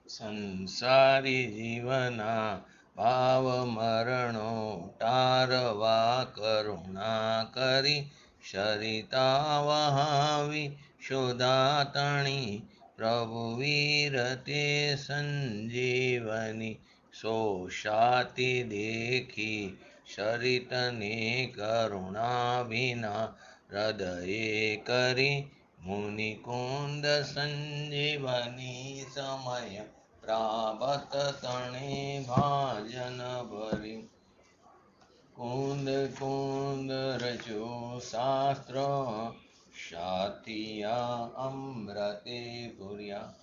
સંસારી જીવના ભાવ મરણો ટારવા કરુણા કરી સરિતા વહાવી શોધાતણી પ્રભુ વીરતે સંજીવની સોશાતી દેખી સરિતને કરુણા વિના હૃદયે કરી મુનિકુંદ સંજીવની સમય પ્રાપ્ત તણે ભાજન ભરી કુંદ કુંદ રચ્યું શાસ્ત્ર શાતિયા અમૃતે પૂર્યા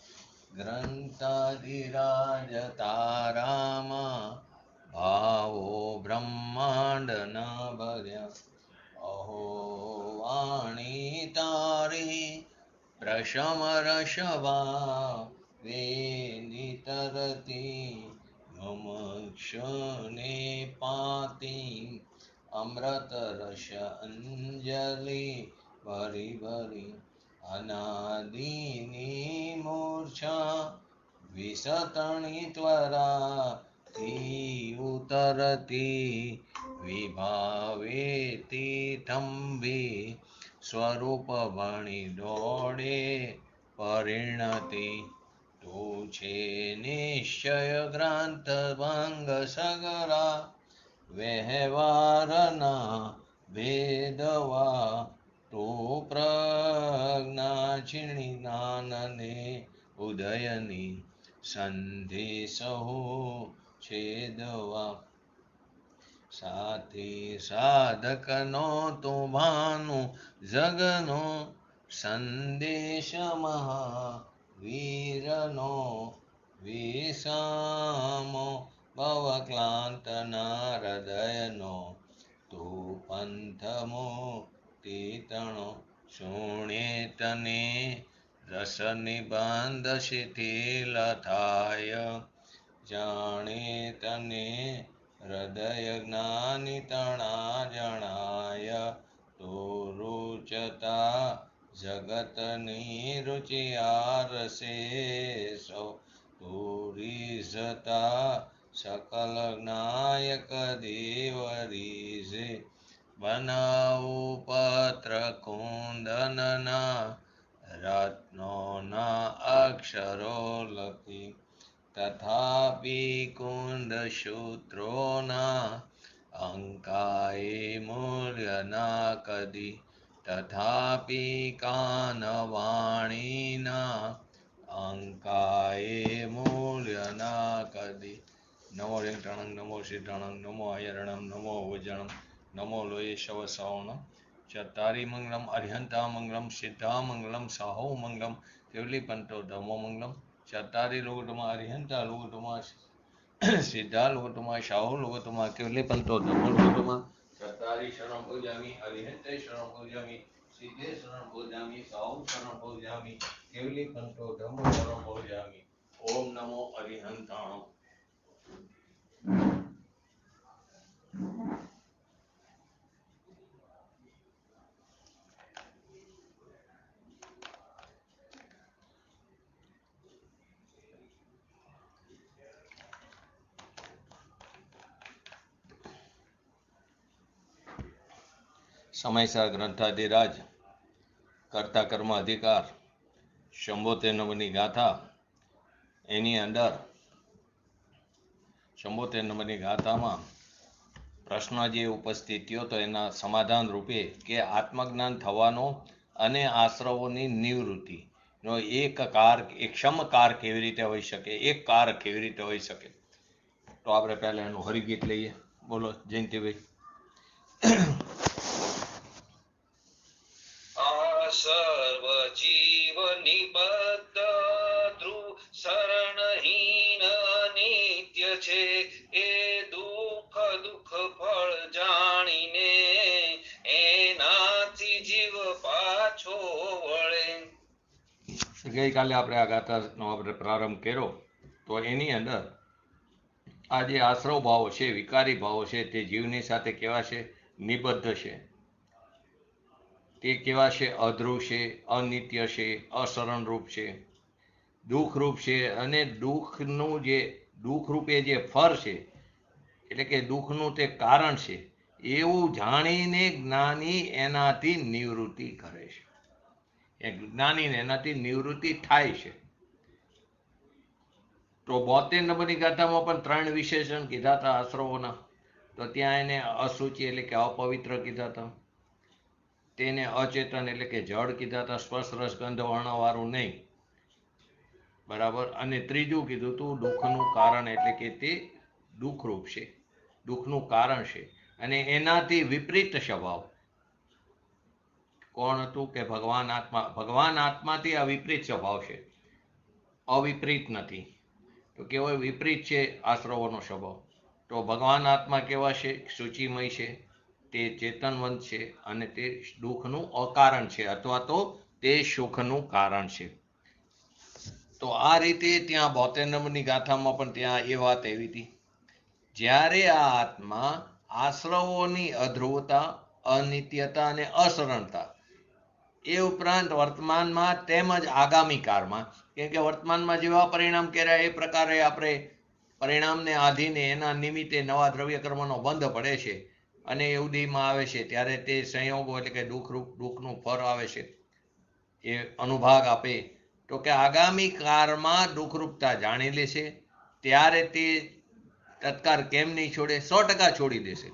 ગ્રંથાધિરાજ તારામાં ભાવો બ્રહ્માંડના ભર્યા અહો વાણી તારી પ્રશમ રસવા વેદિતરતી મમક્ષને પાતી અમૃત રસ અંજલિ ભરી ભરી અનાદિની મૂર્છા વિસતણી ત્વરા થી ઉતરતી વિભાવેતી થંભી સ્વરૂપ ભણી દોડે પરિણતિ તું છે નિશ્ચય ગ્રાંત ભંગ સગરા વ્યવહારના ભેદવા તું પ્રજ્ઞા છીણી જ્ઞાનને ઉદયની સંધિ સહુ છેદવા સાથી સાધકનો તું ભાનુ જગનો સંદેશ મહાવીરનો વિષામો ભવક્લાંતના હૃદયનો તું પંથમો તીતણો શુણે તને રસ નિબંધ શિથિલ થાય જાણે તને હૃદય જ્ઞાની તણા જણાય તો રૂચતા જગતની રુચિયાર શેષો તું રીઝતા સકલ જ્ઞાયક દેવરીઝે બનાવું પત્ર કુંદનના રત્નોના અક્ષરો લખી તથાપી કુંદ સૂત્રોના અંકાએ મૂલ્યના કદી તથાપી કાનવાણીના અંકાએ મૂલ્યના કદી નમો વેંકટણં નમો સિદ્ધાણં નમો અયરણં નમો વજણં નમો લોય શવ સવણં ચતારી મંગલમ અર્યંતા મંગલમ સિદ્ધા મંગલમ સાહો મંગલમ કેવલી પંતો ધમો મંગલમ ચતારી લોગટમાં અર્યંતા લોગટમાં સિદ્ધા લોગટમાં શાહો લોગટમાં કેવલી પંતો ધમો લોગટમાં ચતારી શરણ ભોજામી અર્યંતે શરણ ભોજામી સિદ્ધે શરણ ભોજામી સાહો શરણ ભોજામી કેવલી પંતો ધમો શરણ ભોજામી ઓમ નમો અરિહંતાણમ. સમયસર ગ્રંથાધિરાજ કર્તા કર્મ અધિકાર 74 નંબરની ગાથા. એની અંદર 74 નંબરની ગાથામાં પ્રશ્ન જે ઉપસ્થિત થયો તો એના સમાધાન રૂપે કે આત્મજ્ઞાન થવાનો અને આશ્રવોની નિવૃત્તિનો એક ક્ષમકાર કેવી રીતે હોઈ શકે, એક કાર કેવી રીતે હોઈ શકે. તો આપણે પહેલા એનું હરિગીત લઈએ. બોલો જયંતિભાઈ. સર્વ જીવ નિબદ્ધ ધ્રુવ શરણહીન નિત્ય છે એ દુઃખ ફળ જાણીને એનાથી જીવ પાછો વળે. ગઈકાલે આપણે આ ગાથાનો આપણે પ્રારંભ કર્યો તો એની અંદર આ જે આશ્રવ ભાવો છે, વિકારી ભાવો છે, તે જીવની સાથે કેવા છે? નિબદ્ધ છે. તે કેવા છે? અધ્રુવ છે, અનિત્ય છે, અશરણરૂપ છે. દુઃખરૂપ છે અને દુઃખરૂપે જે ફળ છે એટલે કે દુઃખનું તે કારણ છે એવું જાણીને જ્ઞાની એનાથી નિવૃત્તિ કરે છે. એ જ્ઞાનીને એનાથી નિવૃત્તિ થાય છે. તો 72 નંબરની ગાથામાં પણ 3 વિશેષણ કીધા હતા આશ્રવોના. તો ત્યાં એને અશુચિ એટલે કે અપવિત્ર કીધા હતા, તેને અચેતન એટલે કે જળ કીધા હતા, સ્પર્શ રસ ગંધ વર્ણવાળું નહીં, બરાબર. અને ત્રીજું કીધું હતું દુઃખનું કારણ એટલે કે તે દુઃખરૂપ છે, દુઃખનું કારણ છે અને એનાથી વિપરીત સ્વભાવ. કોણ હતું? કે ભગવાન આત્મા. ભગવાન આત્માથી આ વિપરીત સ્વભાવ છે, અવિપરીત નથી. તો કેવો વિપરીત છે આશ્રવોનો સ્વભાવ. તો ભગવાન આત્મા કેવા છે? શુચિમય છે, તે ચેતનવંત છે અને તે દુઃખનું અકારણ છે અથવા તો તે સુખનું કારણ છે. તો આ રીતે ત્યાં 72 નંબરની ગાથામાં પણ ત્યાં એ વાત એવી હતી. જ્યારે આ આત્મા આશ્રવોની અધ્રુવતા, અનિત્યતા અને અસરણતા એ ઉપરાંત વર્તમાનમાં તેમજ આગામી કાળમાં, કેમ કે વર્તમાનમાં જેવા પરિણામ કર્યા એ પ્રકારે આપણે પરિણામને આધીને એના નિમિત્તે નવા દ્રવ્ય કર્મનો બંધ પડે છે અને એવદીમાં આવે છે ત્યારે તે સંયોગો એટલે કે દુઃખનું ફળ આવે છે, એ અનુભાગ આપે. તો કે આગામી કાળમાં દુઃખરૂપતા જાણી લેશે ત્યારે તે તત્કાળ કેમ નહીં છોડે? 100% છોડી દેશે.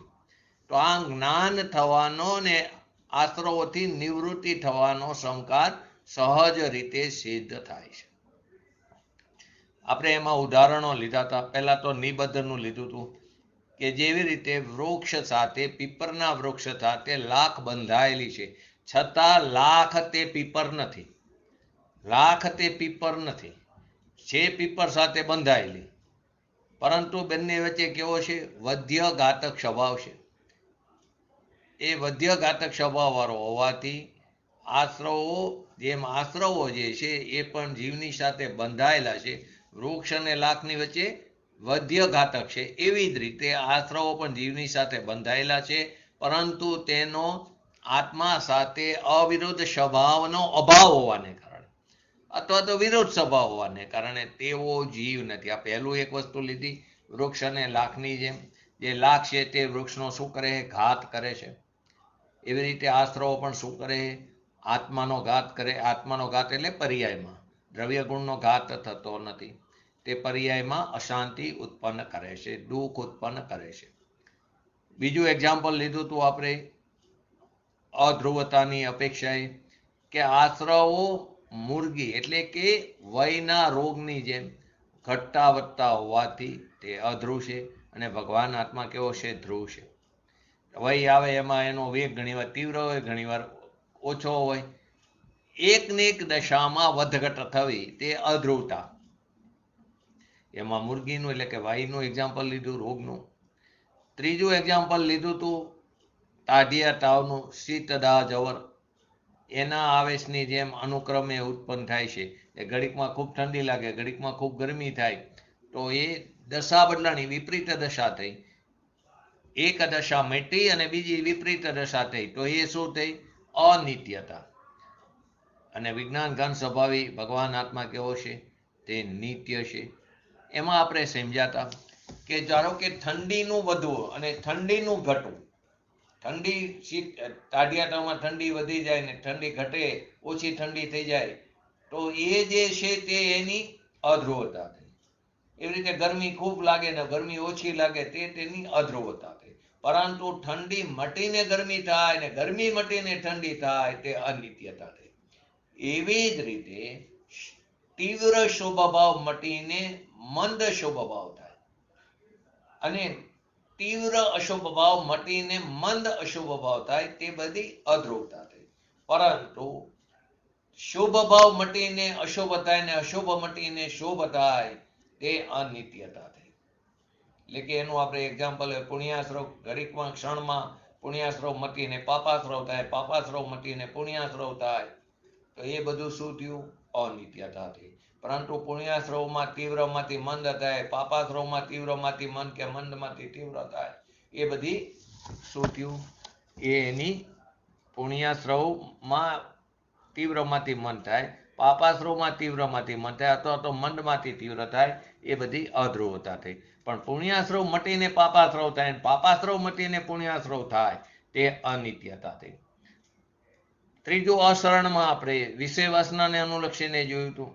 તો આ જ્ઞાન થવાનો ને આશ્રવોથી નિવૃત્તિ થવાનો સંસ્કાર સહજ રીતે સિદ્ધ થાય છે. આપણે એમાં ઉદાહરણો લીધા હતા. પહેલા તો નિબદ્ધનું લીધું હતું કે જેવી રીતે વૃક્ષ સાથે, પીપરના વૃક્ષ સાથે લાખ બંધાયેલી છે છતાં લાખ તે પીપર નથી, લાખ તે પીપર નથી, છે પીપર સાથે બંધાયેલી, પરંતુ બંને વચ્ચે કેવો છે? વધ્ય ઘાતક સ્વભાવ છે. એ વધ્ય ઘાતક સ્વભાવ વાળો હોવાથી આશ્રવો જે છે એ પણ જીવની સાથે બંધાયેલા છે. વૃક્ષ અને લાખની વચ્ચે વધ્ય ઘાતક છે, એવી જ રીતે આશ્રવો પણ જીવની સાથે બંધાયેલા છે, પરંતુ તેનો આત્મા સાથે અવિરુદ્ધ સ્વભાવનો અભાવ હોવાને કારણે અથવા તો વિરોધ સ્વભાવ હોવાને કારણે તેવો જીવ નથી. આ પહેલું એક વસ્તુ લીધી, વૃક્ષ અને લાખની જેમ. જે લાખ છે તે વૃક્ષનો શું કરે? ઘાત કરે છે. એવી રીતે આશ્રવો પણ શું કરે? આત્માનો ઘાત કરે. આત્માનો ઘાત એટલે પર્યાયમાં, દ્રવ્ય ગુણનો ઘાત થતો નથી. તે પર્યાયમાં અશાંતિ ઉત્પન્ન કરે છે, દુઃખ ઉત્પન્ન કરે છે. બીજું એક્ઝામ્પલ લીધું હતું આપણે અધ્રુવતાની અપેક્ષાએ, કે આશ્રવો મુરગી એટલે કે વયના રોગની જેમ ઘટતા વધતા હોવાથી તે અધ્રુવ છે અને ભગવાન આત્મા કેવો છે? ધ્રુવ છે. વય આવે એમાં એનો વેગ ઘણીવાર તીવ્ર હોય, ઘણીવાર ઓછો હોય. એકને એક દશામાં વધઘટ થવી તે અધ્રુવતા. એમાં મુરગીનું એટલે કે વાયુનું એક્ઝામ્પલ લીધું, રોગનું. ત્રીજું એક્ઝામ્પલ લીધું હતું તાઢિયા તાવનું, શીતદા જવર. એના આવેશની જેમ અનુક્રમે ઉત્પન્ન થાય છે. એ ઘડીકમાં ખૂબ ઠંડી લાગે, ઘડીકમાં ખૂબ ગરમી થાય, તો એ દશા બદલાણી, વિપરીત દશા થઈ. એક દશા મટી અને બીજી વિપરીત દશા થઈ, તો એ શું થઈ? અનિત્યતા. અને વિજ્ઞાન ઘન સ્વભાવી ભગવાન આત્મા કેવો છે? તે નિત્ય છે. એમાં આપણે સમજાતા કે ધારો કે ઠંડીનું વધવું અને ઠંડીનું ઘટવું, ઠંડી તાઢિયા તાવમાં ઠંડી વધી જાય ને ઠંડી ઘટે, ઓછી ઠંડી થઈ જાય, તો એ જે છે તે એની અધ્રુવતા થઈ. એવી રીતે ગરમી ખૂબ લાગે ને ગરમી ઓછી લાગે, તે તેની અધ્રુવતા થઈ. પરંતુ ઠંડી મટીને ગરમી થાય ને ગરમી મટીને ઠંડી થાય, તે અનિત્યતા થઈ. એવી જ રીતે તીવ્ર શુભ ભાવ મટીને મંદ શુભ ભાવ થાય અને તીવ્ર અશુભ ભાવ મટીને મંદ અશુભ ભાવ થાય, તે બધી અધ્રુવતા થઈ. પરંતુ શુભ ભાવ મટીને અશુભ થાય ને અશુભ મટીને શુભ થાય, તે અનિત્યતા થઈ. એટલે કે એનું આપણે એક્ઝામ્પલ પુણ્યાશ્રવ, ઘડીકમાં ક્ષણમાં પુણ્યાશ્રવ મટીને પાપાશ્રવ થાય, પાપાશ્રવ મટીને પુણ્યાશ્રવ થાય, તો એ બધું શું થયું? અનિત્યતા થઈ. પરંતુ પુણ્યાશ્રવમાં તીવ્રમાંથી મંદ થાય, પાપાશ્રવમાં તીવ્રમાંથી મંદ કે મંદમાંથી તીવ્ર થાય, એ બધી શું થયું? એ એની પુણ્યાશ્રવમાં તીવ્રમાંથી મંદ થાય, પાપાશ્રવમાં તીવ્રમાંથી મંદ થાય અથવા તો મંદમાંથી તીવ્ર થાય, એ બધી અધ્રુવતા થઈ. પણ પુણ્યાશ્રવ મટીને પાપાશ્રવ થાય, પાપાશ્રવ મટીને પુણ્યાશ્રવ થાય, તે અનિત્યતા થઈ. ત્રીજું અશરણમાં આપણે વિષય વાસનાને અનુલક્ષીને જોયું હતું.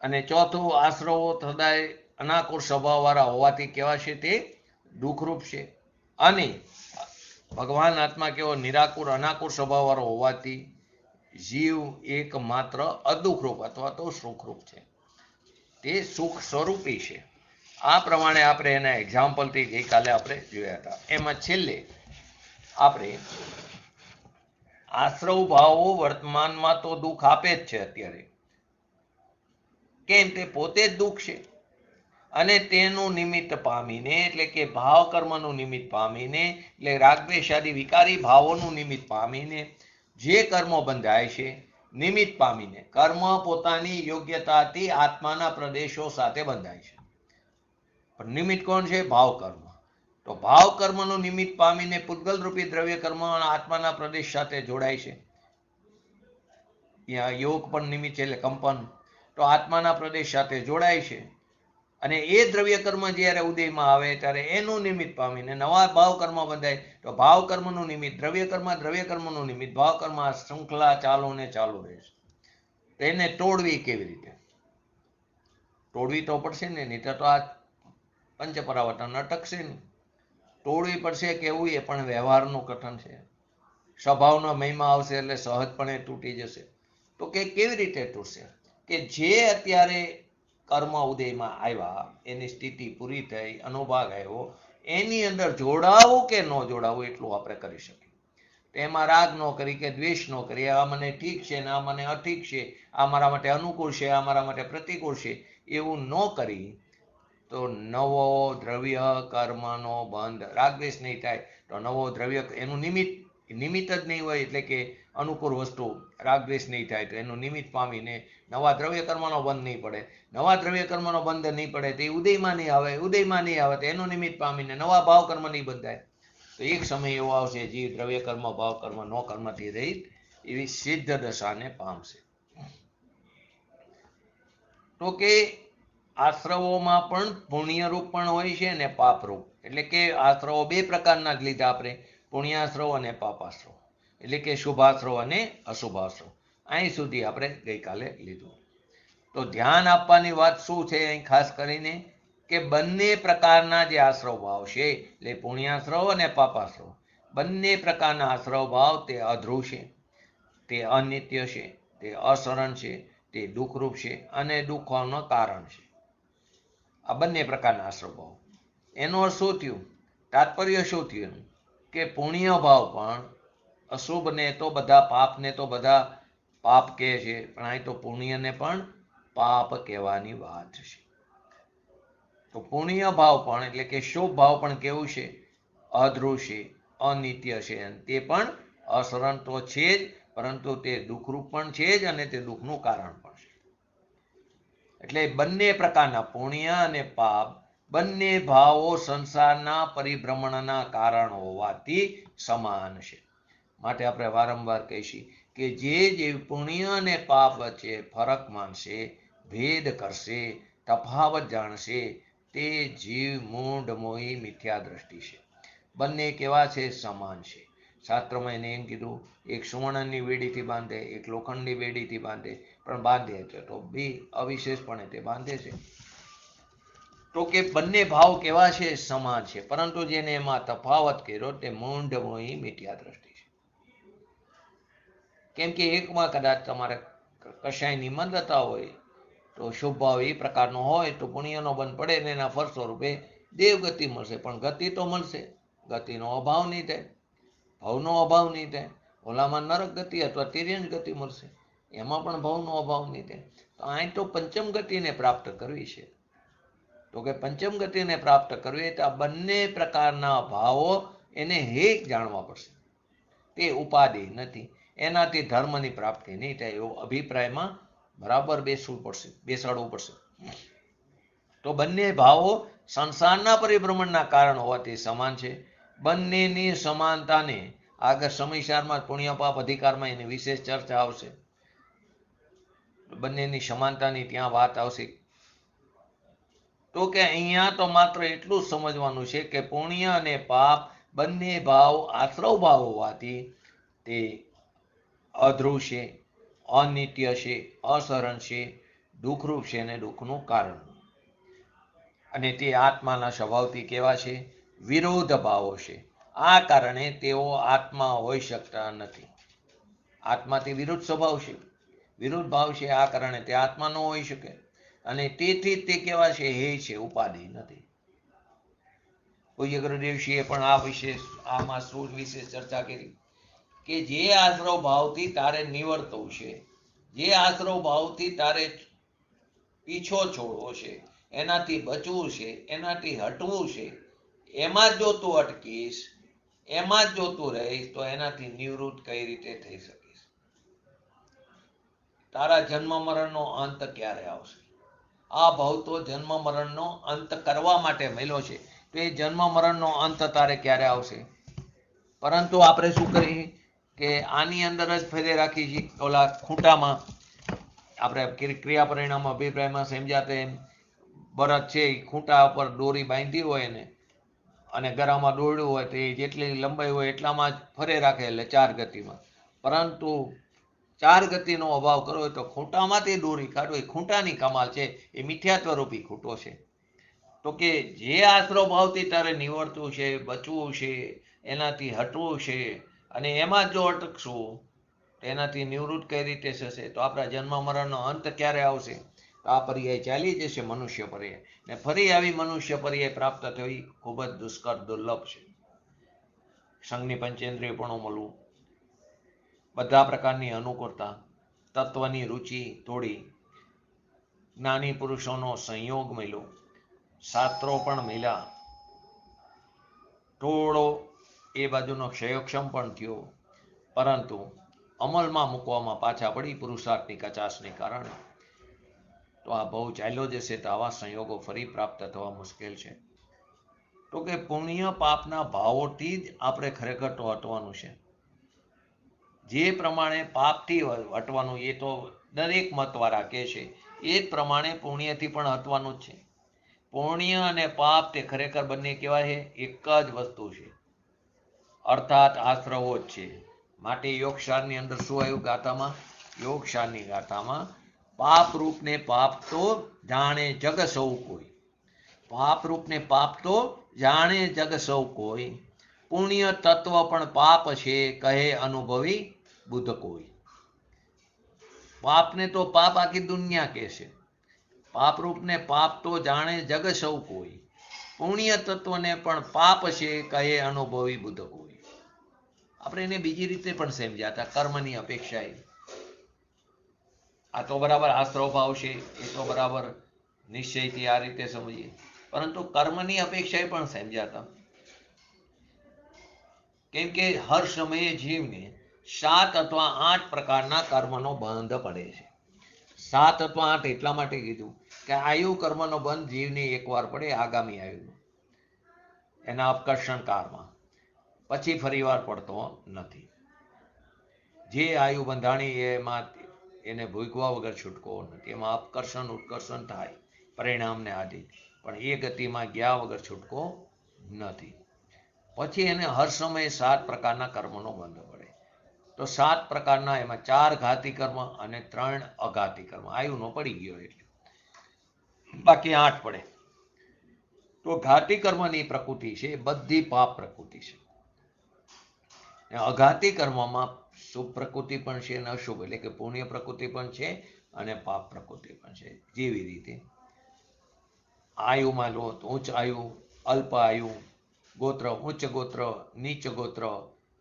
અને ચોથું આશ્રવો સદાય અનાકુર સ્વભાવવાળા હોવાથી કેવા છે? તે દુઃખરૂપ છે. અને ભગવાન આત્મા કેવો નિરાકુર અનાકુર સ્વભાવવાળો હોવાથી જીવ એકમાત્ર અદુઃખરૂપ અથવા તો સુખરૂપ છે, તે સુખ સ્વરૂપી છે. આ પ્રમાણે આપણે એના એક્ઝામ્પલથી ગઈકાલે આપણે જોયા હતા. એમાં છેલ્લે આપણે આશ્રવ ભાવો વર્તમાનમાં તો દુઃખ આપે જ છે અત્યારે, કેમ? તે પોતે જ દુઃખ છે. અને તેનું નિમિત્ત પામીને, એટલે કે ભાવ કર્મનું નિમિત્ત પામીને, એટલે રાગદ્વેષાદી વિકારી ભાવોનું નિમિત્ત પામીને જે કર્મો બંધાય છે, નિમિત્ત પામીને કર્મ પોતાની યોગ્યતાથી આત્માના પ્રદેશો સાથે બંધાય છે. પણ નિમિત્ત કોણ છે? ભાવ કર્મ. તો ભાવ કર્મનું નિમિત્ત પામીને પૂતગલ રૂપી દ્રવ્ય કર્મ આત્માના પ્રદેશ સાથે જોડાય છે. ત્યાં યોગ પણ નિમિત્ત છે, એટલે કંપન. તો આત્માના પ્રદેશ સાથે જોડાય છે. અને એ દ્રવ્ય કર્મ જ્યારે ઉદયમાં આવે ત્યારે એનું નિમિત્ત પામીને નવા ભાવ કર્મ બંધાય. તો ભાવ કર્મનું નિમિત્ત દ્રવ્ય કર્મનું નિમિત્ત ભાવ કર્મ, આ શૃંખલા ચાલુ ને ચાલુ રહે છે. તેને તોડવી કેવી રીતે? તોડવી તો પડશે ને, નહીં તો આ પંચપરાવર્તન અટકશે નહીં. તોડવી પડશે કેવું? એ પણ વ્યવહારનું કથન છે. સ્વભાવનો મહિમા આવશે એટલે સહજપણે તૂટી જશે. તો કે કેવી રીતે તૂટશે? કે જે અત્યારે કર્મ ઉદયમાં આવ્યા, એની સ્થિતિ પૂરી થઈ, અનુભાગ આવ્યો, એની અંદર જોડાવું કે ન જોડાવું એટલું આપણે કરી શકીએ. એમાં રાગ ન કરી કે દ્વેષ ન કરી, આ મને ઠીક છે ને આ મને અઠીક છે, આ મારા માટે અનુકૂળ છે, આ મારા માટે પ્રતિકૂળ છે, એવું ન કરી તો નવો દ્રવ્ય કર્મનો બંધ, રાગદ્વેષ નહીં થાય તો નવો દ્રવ્ય, એનું નિમિત્ત જ નહીં હોય, એટલે કે અનુકૂળ વસ્તુ, રાગદ્વેષ નહીં થાય તો એનું નિમિત્ત પામીને નવા દ્રવ્ય કર્મનો બંધ નહીં પડે. નવા દ્રવ્ય કર્મનો બંધ નહીં પડે તો એ ઉદયમાં નહીં આવે, ઉદયમાં નહીં આવે તો એનું નિમિત્ત પામીને નવા ભાવ કર્મ નહીં બંધાય. તો એક સમય એવો આવશે જીવ દ્રવ્ય કર્મ ભાવ કર્મ નો કર્મથી રહિત એવી સિદ્ધ દશાને પામશે. તો કે આશ્રવોમાં પણ પુણ્યરૂપ પણ હોય છે અને પાપરૂપ. એટલે કે આશ્રવો બે પ્રકારના જ લીધા આપણે, પુણ્યાશ્રવ અને પાપાશ્રવ, એટલે કે શુભાશ્રવ અને અશુભાશ્રવ. અહીં સુધી આપણે ગઈકાલે લીધું. તો ધ્યાન આપવાની વાત શું છે અહીં ખાસ કરીને? કે બંને પ્રકારના જે આશ્રવ ભાવ છે, એટલે પુણ્યાશ્રવ અને પાપાશ્રવ, બંને પ્રકારના આશ્રવ ભાવ તે અધ્રુવ છે, તે અનિત્ય છે, તે અસરણ છે, તે દુઃખરૂપ છે અને દુઃખોનું કારણ છે. આ બંને પ્રકારના આશ્રવ ભાવ. એનો અર્થ શું થયું? તાત્પર્ય શું થયું? કે પુણ્ય ભાવ પણ અશુભને તો બધા, પાપને તો બધા પાપ કહે છે, પણ અહીં તો પુણ્યને પણ પાપ કહેવાની વાત છે. તો પુણ્ય ભાવ પણ, એટલે કે શુભ ભાવ પણ કેવું છે? અધ્રુવ છે, અનિત્ય છે, તે પણ અસરણ તો છે જ, પરંતુ તે દુઃખરૂપ પણ છે જ અને તે દુઃખનું કારણ પણ છે. એટલે બંને પ્રકારના પુણ્ય અને પાપ, બંને ભાવો સંસારના પરિભ્રમણના કારણ હોવાથી સમાન છે. માટે આપણે વારંવાર કહીશું કે જે પુણ્ય અને પાપ વચ્ચે ફરક માનશે, ભેદ કરશે, તફાવત જાણશે, તે જીવ મૂઢ મોહી મિથ્યા દ્રષ્ટિ છે. બંને કેવા છે? સમાન છે. શાસ્ત્રમાં એને એમ કીધું, એક સુવર્ણની વેડીથી બાંધે, એક લોખંડની વેડીથી બાંધે, પણ બાંધે છે તો બે અવિશેષપણે તે બાંધે છે. તો કે બંને ભાવ કેવા છે? સમાન છે. પરંતુ જેને એમાં તફાવત કર્યો તે મૂઢ મોહી મિથ્યા દ્રષ્ટિ છે. કેમ કે એકમાં કદાચ તમારે કશાયની મંદતા હોય તો શુભ ભાવ એ પ્રકારનો હોય તો પુણ્યનો બંધ પડે ને એના ફળ સ્વરૂપે દેવગતિ મળશે. પણ ગતિ તો મળશે, ગતિનો અભાવ નહીં થાય, ભાવનો અભાવ નહીં થાય. ઓલામાં નરક ગતિ અથવા તિર્યંજ ગતિ મળશે, એમાં પણ ભાવનો અભાવ નહીં થાય. તો અહીં તો પંચમ ગતિને પ્રાપ્ત કરવી છે. તો કે પંચમ ગતિને પ્રાપ્ત કરવી તો આ બંને પ્રકારના ભાવો એને હેક જાણવા પડશે. તે ઉપાધિ નથી, એનાથી ધર્મની પ્રાપ્તિ નહીં થાય, એવો અભિપ્રાયમાં બરાબર બેસાડવું પડશે. તો બંને ભાવો સંસારના પરિભ્રમણના કારણ હોવાથી સમાન છે. બંનેની સમાનતાને આગળ સમયસારમાં પુણ્ય પાપ અધિકારમાં એની વિશેષ ચર્ચા આવશે. બંનેની સમાનતાની ત્યાં વાત આવશે. તો કે અહીંયા તો માત્ર એટલું જ સમજવાનું છે કે પુણ્ય અને પાપ બંને ભાવ આશ્રવ ભાવ હોવાથી તે અધ્રુવ છે, અનિત્ય છે, અસરણ છે, દુઃખરૂપ છે અને દુઃખનું કારણ. અને તે આત્માના સ્વભાવથી કેવા છે? વિરોધ ભાવો છે. આ કારણે તેઓ આત્મા હોઈ શકતા નથી. આત્માથી વિરુદ્ધ સ્વભાવ છે, વિરુદ્ધ ભાવ છે. આ કારણે તે આત્મા ન હોઈ શકે અને તેથી તે કેવા છે? હે છે, ઉપાધિ નથી. પૂજ્ય ગુરુદેવશ્રીએ પણ આ વિશે આમાં શું વિશે ચર્ચા કરી કે જે આશ્રવ ભાવથી તારે નિવર્તવું છે, જે આશ્રવ ભાવથી તારે પીછો છોડવો છે, એનાથી બચવું છે, એનાથી હટવું છે, એમાં જો તું અટકીશ, એમાં જ જો તું રહીશ તો એનાથી નિવૃત્ત કઈ રીતે થઈ શકીશ? તારા જન્મ મરણનો અંત ક્યારે આવશે? આ ભાવ તો જન્મ મરણનો અંત કરવા માટે મળ્યો છે. તો એ જન્મ મરણનો અંત તારે ક્યારે આવશે? પરંતુ આપણે શું કરીએ કે આની અંદર જ ફેરે રાખી છીએ. ઓલા ખૂંટામાં આપણે ક્રિયા પરિણામ અભિપ્રાયમાં સમજાતે એમ બળદ છે એ ખૂંટા ઉપર દોરી બાંધી હોય ને અને ગરામાં દોરડ્યું હોય તો એ જેટલી લંબાઈ હોય એટલામાં જ ફરે રાખે, એટલે 4 ગતિમાં. પરંતુ 4 ગતિનો અભાવ કરો હોય તો ખૂંટામાંથી દોરી કાઢો એ ખૂંટાની કમાલ છે, એ મિથ્યાત્વરૂપી ખૂંટો છે. તો કે જે આશ્રવ ભાવથી તારે નિવડતું છે, બચવું છે, એનાથી હટવું છે અને એમાં જો અટકશું એનાથી નિવૃત્ત કઈ રીતે થશે? તો આપણા જન્મ મરણનો અંત ક્યારે આવશે? આ પર્યાય ચાલી જશે, મનુષ્ય પર્યાય, ને ફરી આવી મનુષ્ય પર્યાય પ્રાપ્ત થવી ખૂબ જ દુષ્કર, દુર્લભ છે. સંઘની પંચેન્દ્રિય પણ મળવું, બધા પ્રકારની અનુકૂળતા, તત્વની રુચિ તોડી, જ્ઞાની પુરુષોનો સંયોગ મળ્યો, શાસ્ત્રો પણ મળ્યા, થોડો એ બાજુનો ક્ષયોક્ષમ પણ થયો, પરંતુ અમલમાં મૂકવામાં પાછા પડી પુરુષાર્થની કચાશને કારણે. તો આ બહુ ચાલ્યો જશે તો આવા સંયોગો ફરી પ્રાપ્ત થવા મુશ્કેલ છે. તો કે પુણ્ય પાપના ભાવોથી જ આપણે ખરેખર તો હટવાનું છે. જે પ્રમાણે પાપથી હટવાનું એ તો દરેક મતવાળા કહે છે, એ જ પ્રમાણે પુણ્યથી પણ હટવાનું જ છે. પુણ્ય અને પાપ તે ખરેખર બંને કહેવાય છે એક જ વસ્તુ છે, અર્થાત આશ્રવો જ છે. માટે યોગસારની અંદર શું આવ્યું ગાથામાં? યોગસારની ગાથામાં પાપ રૂપને પાપ તો જાણે જગ સૌ કોઈ, પાપ રૂપને પાપ તો જાણે જગ સૌ કોઈ, પુણ્ય તત્વ પણ પાપ છે કહે અનુભવી બુદ્ધ કોઈ. પાપને તો પાપ આખી દુનિયા કહે છે, પાપ રૂપને પાપ તો જાણે જગ સૌ કોઈ, પુણ્ય તત્વને પણ પાપ છે કહે અનુભવી બુદ્ધ કોઈ. આપણે એને બીજી રીતે પણ સમજ્યા હતા, કર્મની અપેક્ષાએ. આ તો બરાબર આશ્રવ ભાવ છે, એ તો બરાબર નિશ્ચયથી આ રીતે સમજીએ, પરંતુ કર્મની અપેક્ષાએ પણ સમજ્યા હતા. કેમ કે હર સમયે જીવને 7 અથવા 8 પ્રકારના કર્મનો બંધ પડે છે. 7 અથવા 8 એટલા માટે કીધું કે આયુ કર્મનો બંધ જીવને એકવાર પડે આગામી આયુનો, એના અપકર્ષણ કાળમાં, પછી ફરીવાર પડતો નથી. જે આયુ બંધાણી એમાં એને ભૂગવા વગર છૂટકો નથી. એમાં અપકર્ષણ ઉત્કર્ષણ થાય પરિણામને આધીન, પણ એ ગતિમાં ગયા વગર છૂટકો નથી. પછી એને હર સમયે 7 પ્રકારના કર્મનો બંધ પડે. તો 7 પ્રકારના, એમાં 4 ઘાતી કર્મ અને 3 અઘાતી કર્મ. આયુનો પડી ગયો એટલે બાકી 8 પડે. તો ઘાતી કર્મની પ્રકૃતિ છે બધી પાપ પ્રકૃતિ છે. અઘાતી કર્મમાં શુભ પ્રકૃતિ પણ છે અને અશુભ એટલે કે પુણ્ય પ્રકૃતિ પણ છે અને પાપ પ્રકૃતિ પણ છે. જેવી રીતે આયુમાં લો તો ઉચ્ચ આયુ, અલ્પ આયુ, ગોત્ર ઉચ્ચ ગોત્ર, નીચ ગોત્ર,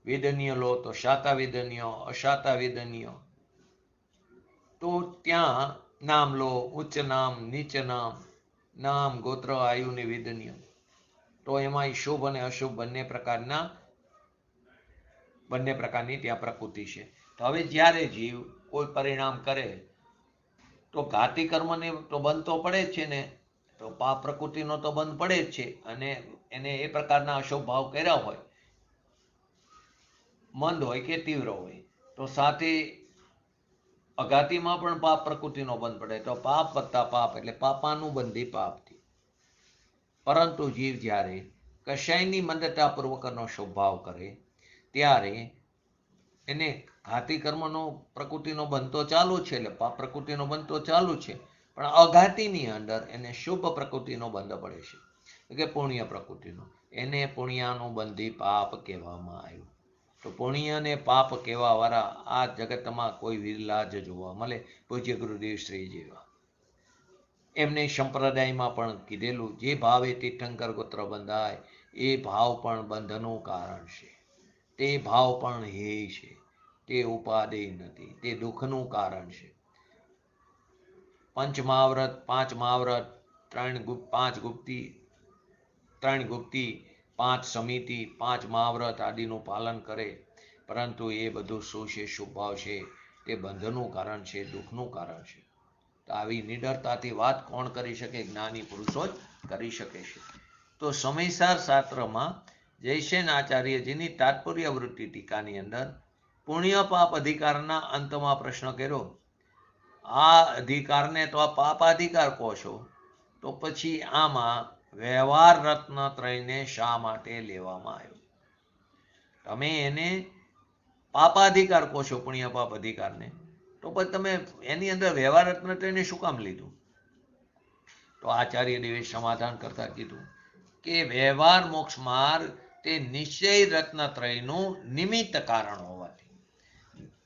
વેદનીય લો તો શાતા વેદનીય, અશાતા વેદનીય. તો ત્યાં નામ લો, ઉચ્ચ નામ, નીચ નામ, નામ, ગોત્ર, આયુની વેદનીય. તો એમાં શુભ અને અશુભ બંને પ્રકારની ત્યાં પ્રકૃતિ છે. તો હવે જ્યારે જીવ કોઈ પરિણામ કરે તો ઘાતી કર્મને તો બંધ તો પડે જ છે ને, તો પાપ પ્રકૃતિનો તો બંધ પડે જ છે. અને એને એ પ્રકારના અશુભ ભાવ કર્યા હોય, મંદ હોય કે તીવ્ર હોય, તો સાથે અઘાતીમાં પણ પાપ પ્રકૃતિનો બંધ પડે. તો પાપ વત્તા પાપ એટલે પાપાનું બંધી પાપથી. પરંતુ જીવ જ્યારે કશાયની મંદતાપૂર્વકનો સ્વભાવ કરે ત્યારે એને ઘાતી કર્મનો પ્રકૃતિનો બંધ તો ચાલુ છે, એટલે પાપ પ્રકૃતિનો બંધ તો ચાલુ છે, પણ અઘાતીની અંદર એને શુભ પ્રકૃતિનો બંધ પડે છે, કે પુણ્ય પ્રકૃતિનો. એને પુણ્યાનું બંધી પાપ કહેવામાં આવ્યું. તો પુણ્ય અને પાપ કહેવાવાળા આ જગતમાં કોઈ વિરલા જ જોવા મળે, પૂજ્ય ગુરુદેવ શ્રી જેવા. એમને સંપ્રદાયમાં પણ કીધેલું, જે ભાવે તીર્થંકર ગોત્ર બંધાય એ ભાવ પણ બંધનું કારણ છે, તે ભાવ પણ હેય છે, તે ઉપાદેય નથી, તે દુઃખનું કારણ છે. પંચમહાવ્રત, 5 મહાવ્રત, 5 ગુપ્તી, 3 ગુપ્તી, 5 સમિતિ, 5 મહાવ્રત આદિનું પાલન કરે, પરંતુ એ બધું શું છે? શુભાવ છે, તે બંધનું કારણ છે, દુઃખનું કારણ છે. તો આવી નિડરતાથી વાત કોણ કરી શકે? જ્ઞાની પુરુષો જ કરી શકે છે. તો સમયસાર શાસ્ત્રમાં જયસેન આચાર્યજીની તાત્પર્ય વૃત્તિ ટીકાની અંદર પુણ્ય પાપ અધિકારના અંતમાં પ્રશ્ન કર્યો, આ અધિકારને તો આ પાપાધિકાર કહો છો, તો પછી આમાં વ્યવહાર રત્ન ત્રયને શા માટે લેવામાં આવ્યો? તમે એને પાપાધિકાર કહો છો, પુણ્ય પાપ અધિકારને, તો પછી તમે એની અંદર વ્યવહાર રત્ન ત્રયને શું કામ લીધું? તો આચાર્ય દેવે સમાધાન કરતા કીધું કે વ્યવહાર મોક્ષ માર્ગ તે નિશ્ચય રત્નત્રયનું નિમિત્ત કારણ હોવાથી,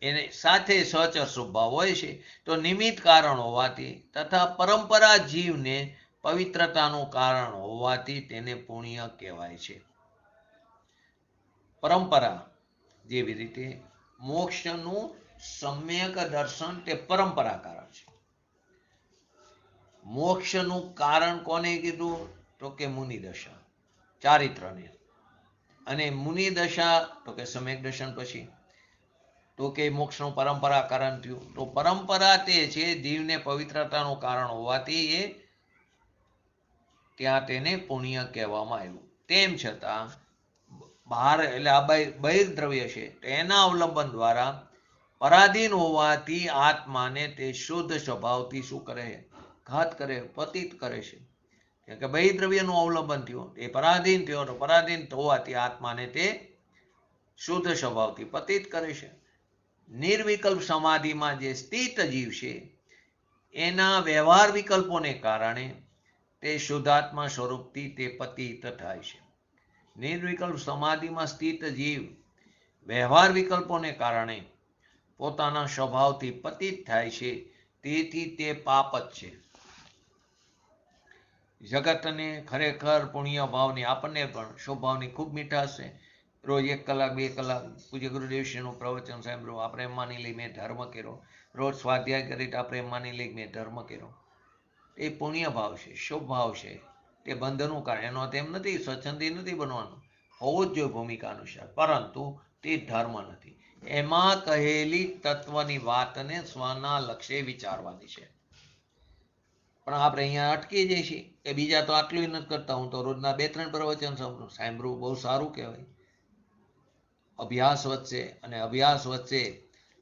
એને સાથે સહચર સ્વભાવ હોય છે, તો નિમિત્ત કારણ હોવાથી તથા પરંપરા જીવને પવિત્રતાનું કારણ હોવાથી તેને પુણ્ય કહેવાય છે. પરંપરા જેવી રીતે મોક્ષનું સમ્યક દર્શન તે પરંપરા કારણ છે. મોક્ષનું કારણ કોને કીધું? તો કે મુનિ દશા, ચારિત્રને. અને મુનિ દશા તો કે સમ્યક દર્શન પછી, તો કે મોક્ષનું પરંપરા કારણ થયું. તો પરંપરા તે છે જીવને પવિત્રતાનું કારણ હોવાથી એ ત્યાં તેને પુણ્ય કહેવામાં આવ્યું. તેમ છતાં બહાર એટલે આ બહિર્દ્રવ્ય છે, એના અવલંબન દ્વારા પરાધીન હોવાથી આત્માને તે શુદ્ધ સ્વભાવથી શું કરે? ઘાત કરે, પતિત કરે છે. કેમ કે બહિર્દ્રવ્યનું અવલંબન થયું, એ પરાધીન થયો, તો પરાધીન હોવાથી આત્માને તે શુદ્ધ સ્વભાવથી પતિત કરે છે. નિર્વિકલ્પ સમાધિમાં જે સ્થિત જીવ છે એના વ્યવહાર વિકલ્પોને કારણે તે શુદ્ધાત્મા સ્વરૂપથી તે પતિત થાય છે. નિર્વિકલ્પ સમાધિમાં સ્થિત જીવ વ્યવહાર વિકલ્પોને કારણે પોતાના સ્વભાવથી પતિત થાય છે, તેથી તે પાપ જ છે. જગતને ખરેખર પુણ્ય ભાવની, આપણને પણ સ્વભાવની ખૂબ મીઠાશ છે. રોજ 1 કલાક 2 કલાક પૂજ્ય ગુરુદેવશ્રીનું પ્રવચન સાંભળ્યું, આપણે એમ માની લઈ મેં ધર્મ કર્યો. રોજ સ્વાધ્યાય કરી તો આપણે એમ માની લઈ મેં ધર્મ કર્યો. એ પુણ્ય ભાવ છે, શુભ ભાવ છે, તે બંધનું કારણ. એનો તેમ નથી સ્વચ્છંદી નથી બનવાનું, હોવું જ જોઈએ ભૂમિકા અનુસાર, પરંતુ તે ધર્મ નથી. એમાં કહેલી તત્વની વાતને સ્વના લક્ષ્ય વિચારવાની છે. પણ આપણે અહીંયા અટકી જઈએ છીએ કે બીજા તો આટલું નથી કરતા, હું તો રોજના 2-3 પ્રવચન સાંભળવું, બહુ સારું કહેવાય. અભ્યાસ વધશે, અને અભ્યાસ વધશે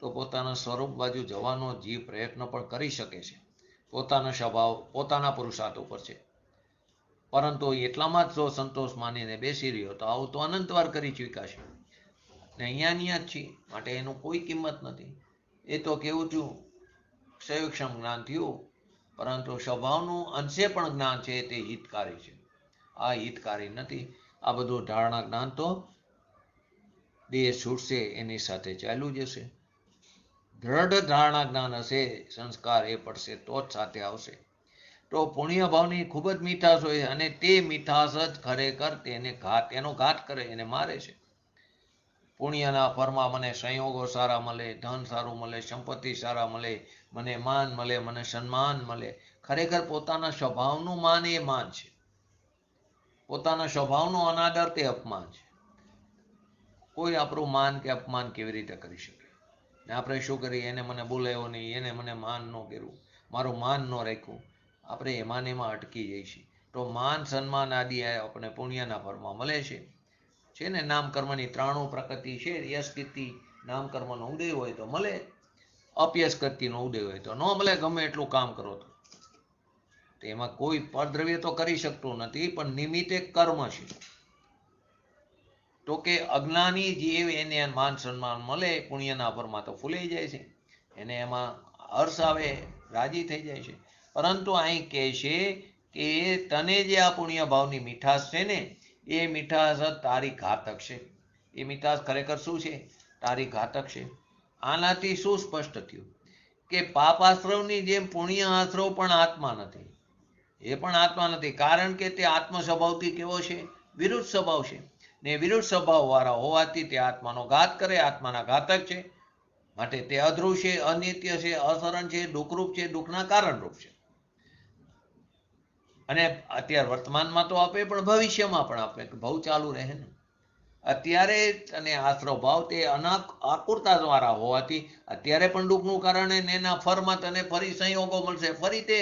તો પોતાના સ્વરૂપ બાજુ જવાનો જીવ પ્રયત્ન પણ કરી શકે છે. પોતાનો સ્વભાવ પોતાના પુરુષાર્થ ઉપર છે, પરંતુ એટલામાં જ જો સંતોષ માનીને બેસી રહ્યો તો આવું તો અનંતવાર કરી ચૂક્યા છે, ને અહીંયા જ છીએ, માટે એનું કોઈ કિંમત નથી. એ તો કેવું થયું, સંયુક્ષમ જ્ઞાન થયું, પરંતુ સ્વભાવનું અંશે પણ જ્ઞાન છે તે હિતકારી છે. આ હિતકારી નથી. આ બધું ધારણા જ્ઞાન તો દેહ છૂટશે એની સાથે ચાલ્યું જશે. દ્રઢ ધારણા જ્ઞાન હશે, સંસ્કાર એ પડશે તો જ સાથે આવશે. તો પુણ્ય ભાવની ખૂબ જ મીઠાશ હોય, અને તે મીઠાશ જ ખરેખર એનો ઘાત કરે, એને મારે છે. પુણ્યના ફળમાં મને સંયોગો સારા મળે, ધન સારું મળે, સંપત્તિ સારા મળે, મને માન મળે, મને સન્માન મળે. ખરેખર પોતાના સ્વભાવનું માન એ માન છે, પોતાના સ્વભાવનો અનાદર તે અપમાન છે. કોઈ આપણું માન કે અપમાન કેવી રીતે કરી શકે? ને આપણે શું કરીએ? એને મને બોલાવ્યો નહીં, એને મને માન ન કર્યું, મારું માન ન રાખ્યું, આપણે એમાં ને એમાં અટકી જઈએ છીએ. તો માન સન્માન આદિ આપણે પુણ્યના ફળમાં મળે છે ને. નામ કર્મની 93 પ્રકૃતિ છે, યશ કીર્તિ નામ કર્મનો ઉદય હોય તો મળે. અપયશ ગતિનો ઉદય હોય તો ન ભલે ગમે એટલું કામ કરો તો તેમાં કોઈ પરદ્રવ્ય તો કરી શકતું નથી, પણ નિમિત્ત એક કર્મ છે. તો કે અજ્ઞાની જીવ એને માન સન્માન મળે, પુણ્યના ભરમાં તો ફૂલાઈ જાય છે, એને એમાં હર્ષ આવે, રાજી થઈ જાય છે. પરંતુ અહીં કહે છે કે તને જે આ પુણ્ય ભાવની મીઠાશ છે ને, એ મીઠાશ તારી ઘાતક છે. એ મીઠાશ ખરેખર શું છે? તારી ઘાતક છે. આનાથી શું સ્પષ્ટ થયું કે પાપ આશ્રવની જેમ પુણ્ય આશ્રવ પણ આત્મા નથી. એ પણ આત્મા નથી, કારણ કે તે આત્મ સ્વભાવથી કેવો છે? વિરુદ્ધ સ્વભાવ છે. ને વિરુદ્ધ સ્વભાવ વાળા હોવાથી તે આત્માનો ઘાત કરે, આત્માના ઘાતક છે. માટે તે અધ્રુવ છે, અનિત્ય છે, અસરણ છે, દુઃખરૂપ છે, દુઃખના કારણરૂપ છે. અને અત્યારે વર્તમાનમાં તો આપે, પણ ભવિષ્યમાં પણ આપે, ભાવ ચાલુ રહે ને. અત્યારે અને આશ્રવ ભાવ તે આકુરતા દ્વારા હોવાથી અત્યારે પણ દુઃખનું કારણ, એના ફરમાં તને ફરી સંયોગો મળશે, ફરી તે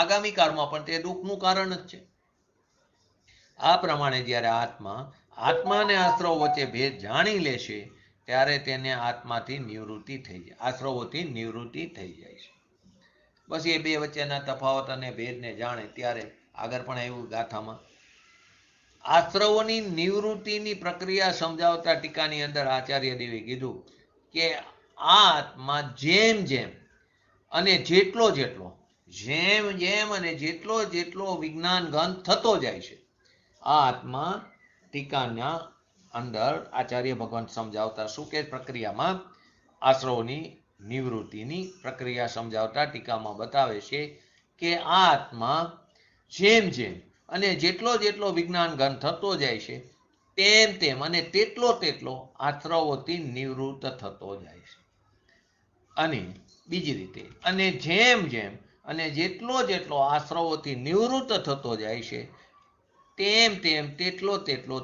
આગામી કાળમાં પણ તે દુઃખનું કારણ જ છે. આ પ્રમાણે જ્યારે આત્મા અને આશ્રવ વચ્ચે ભેદ જાણી લેશે, ત્યારે તેને આત્માથી નિવૃત્તિ થઈ જાય, આશ્રવોથી નિવૃત્તિ થઈ જાય છે. બસ એ બે વચ્ચેના તફાવત અને ભેદને જાણે ત્યારે આગળ પણ એવું ગાથામાં આશ્રવોની નિવૃત્તિની પ્રક્રિયા સમજાવતા ટીકાની અંદર આચાર્ય દેવે કીધું કે આ આત્મા જેમ જેમ અને જેટલો જેટલો વિજ્ઞાન ગંધ થતો જાય છે, આ આત્મા ટીકાના અંદર આચાર્ય ભગવાન સમજાવતા શું કે પ્રક્રિયામાં આશ્રવોની નિવૃત્તિની પ્રક્રિયા સમજાવતા ટીકામાં બતાવે છે કે આ આત્મા જેમ જેમ અને જેટલો વિજ્ઞાન ગન થતો જાય છે, તેમ તેમ અને તેટલો આશ્રવોથી નિવૃત્ત થતો જાય છે. અને બીજી રીતે, અને જેમ જેમ અને જેટલો આશ્રવોથી નિવૃત્ત થતો જાય છે, તેમ તેમ તેટલો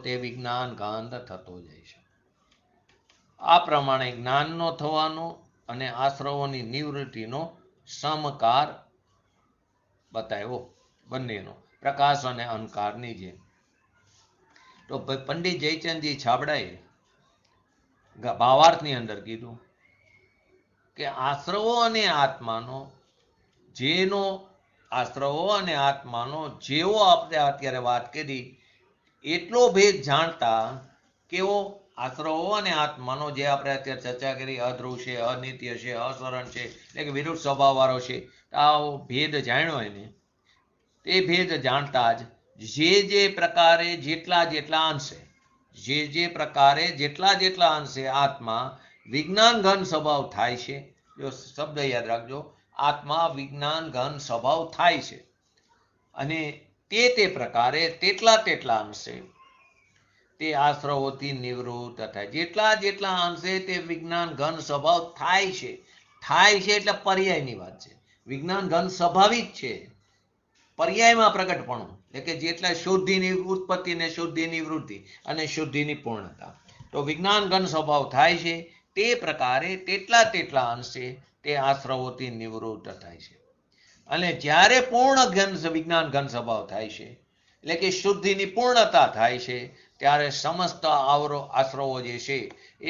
તે વિજ્ઞાન ગાંધ થતો જાય છે. આ પ્રમાણે જ્ઞાનનો થવાનો અને આશ્રવોની નિવૃત્તિનો સમકાર બતાવ્યો, બંનેનો પ્રકાશ અને અંધકારની જેમ. તો પંડિત જયચંદજી છાબડાએ ભાવાર્થની અંદર કીધું કે આશ્રવો અને આત્માનો જેવો આપણે અત્યારે વાત કરી, એટલો ભેદ જાણતા કેવો આશ્રવો અને આત્માનો જે આપણે અત્યારે ચર્ચા કરી, અધ્રુવ છે, અનિત્ય છે, અસરણ છે, એટલે કે વિરુદ્ધ સ્વભાવ વાળો છે, આ ભેદ જાણ્યો એને, તે ભેદ જાણતા જ જે પ્રકારે જેટલા અંશે આત્મા વિજ્ઞાન ઘન સ્વભાવ થાય છે, જો શબ્દ યાદ રાખજો, આત્મા વિજ્ઞાન ઘન સ્વભાવ થાય છે, અને તે પ્રકારે તેટલા અંશે તે આશ્રવોથી નિવૃત્ત થાય. જેટલા અંશે તે વિજ્ઞાન ઘન સ્વભાવ થાય છે એટલે પર્યાયની વાત છે. વિજ્ઞાન ઘન સ્વાભાવિક છે, પર્યાયમાં પ્રગટપણું, એટલે કે જેટલા શુદ્ધિની ઉત્પત્તિ ને શુદ્ધિની વૃદ્ધિ અને શુદ્ધિની પૂર્ણતા, તો વિજ્ઞાન ઘન સ્વભાવ થાય છે, તે પ્રકારે તેટલા અંશે તે આશ્રવોથી નિવૃત્ત થાય છે. અને જ્યારે પૂર્ણ વિજ્ઞાન ઘન સ્વભાવ થાય છે, એટલે કે શુદ્ધિની પૂર્ણતા થાય છે, ત્યારે સમસ્ત આશ્રવો જે છે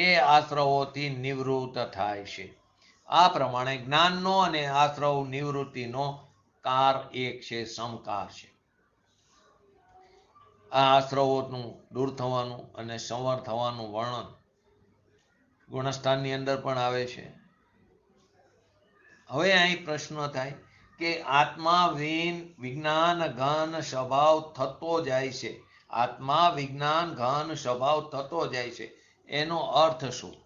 એ આશ્રવોથી નિવૃત્ત થાય છે. આ પ્રમાણે જ્ઞાનનો અને આશ્રવ નિવૃત્તિનો કાર એક છે, સમકાર છે. આ આશ્રવોનું દૂર થવાનું અને સંવર થવાનું વર્ણન ગુણસ્થાનની અંદર પણ આવે છે. હવે અહીં પ્રશ્ન થાય કે આત્મા વિજ્ઞાન ઘન સ્વભાવ થતો જાય છે, આત્મા વિજ્ઞાન ઘન સ્વભાવ થતો જાય છે, એનો અર્થ શું?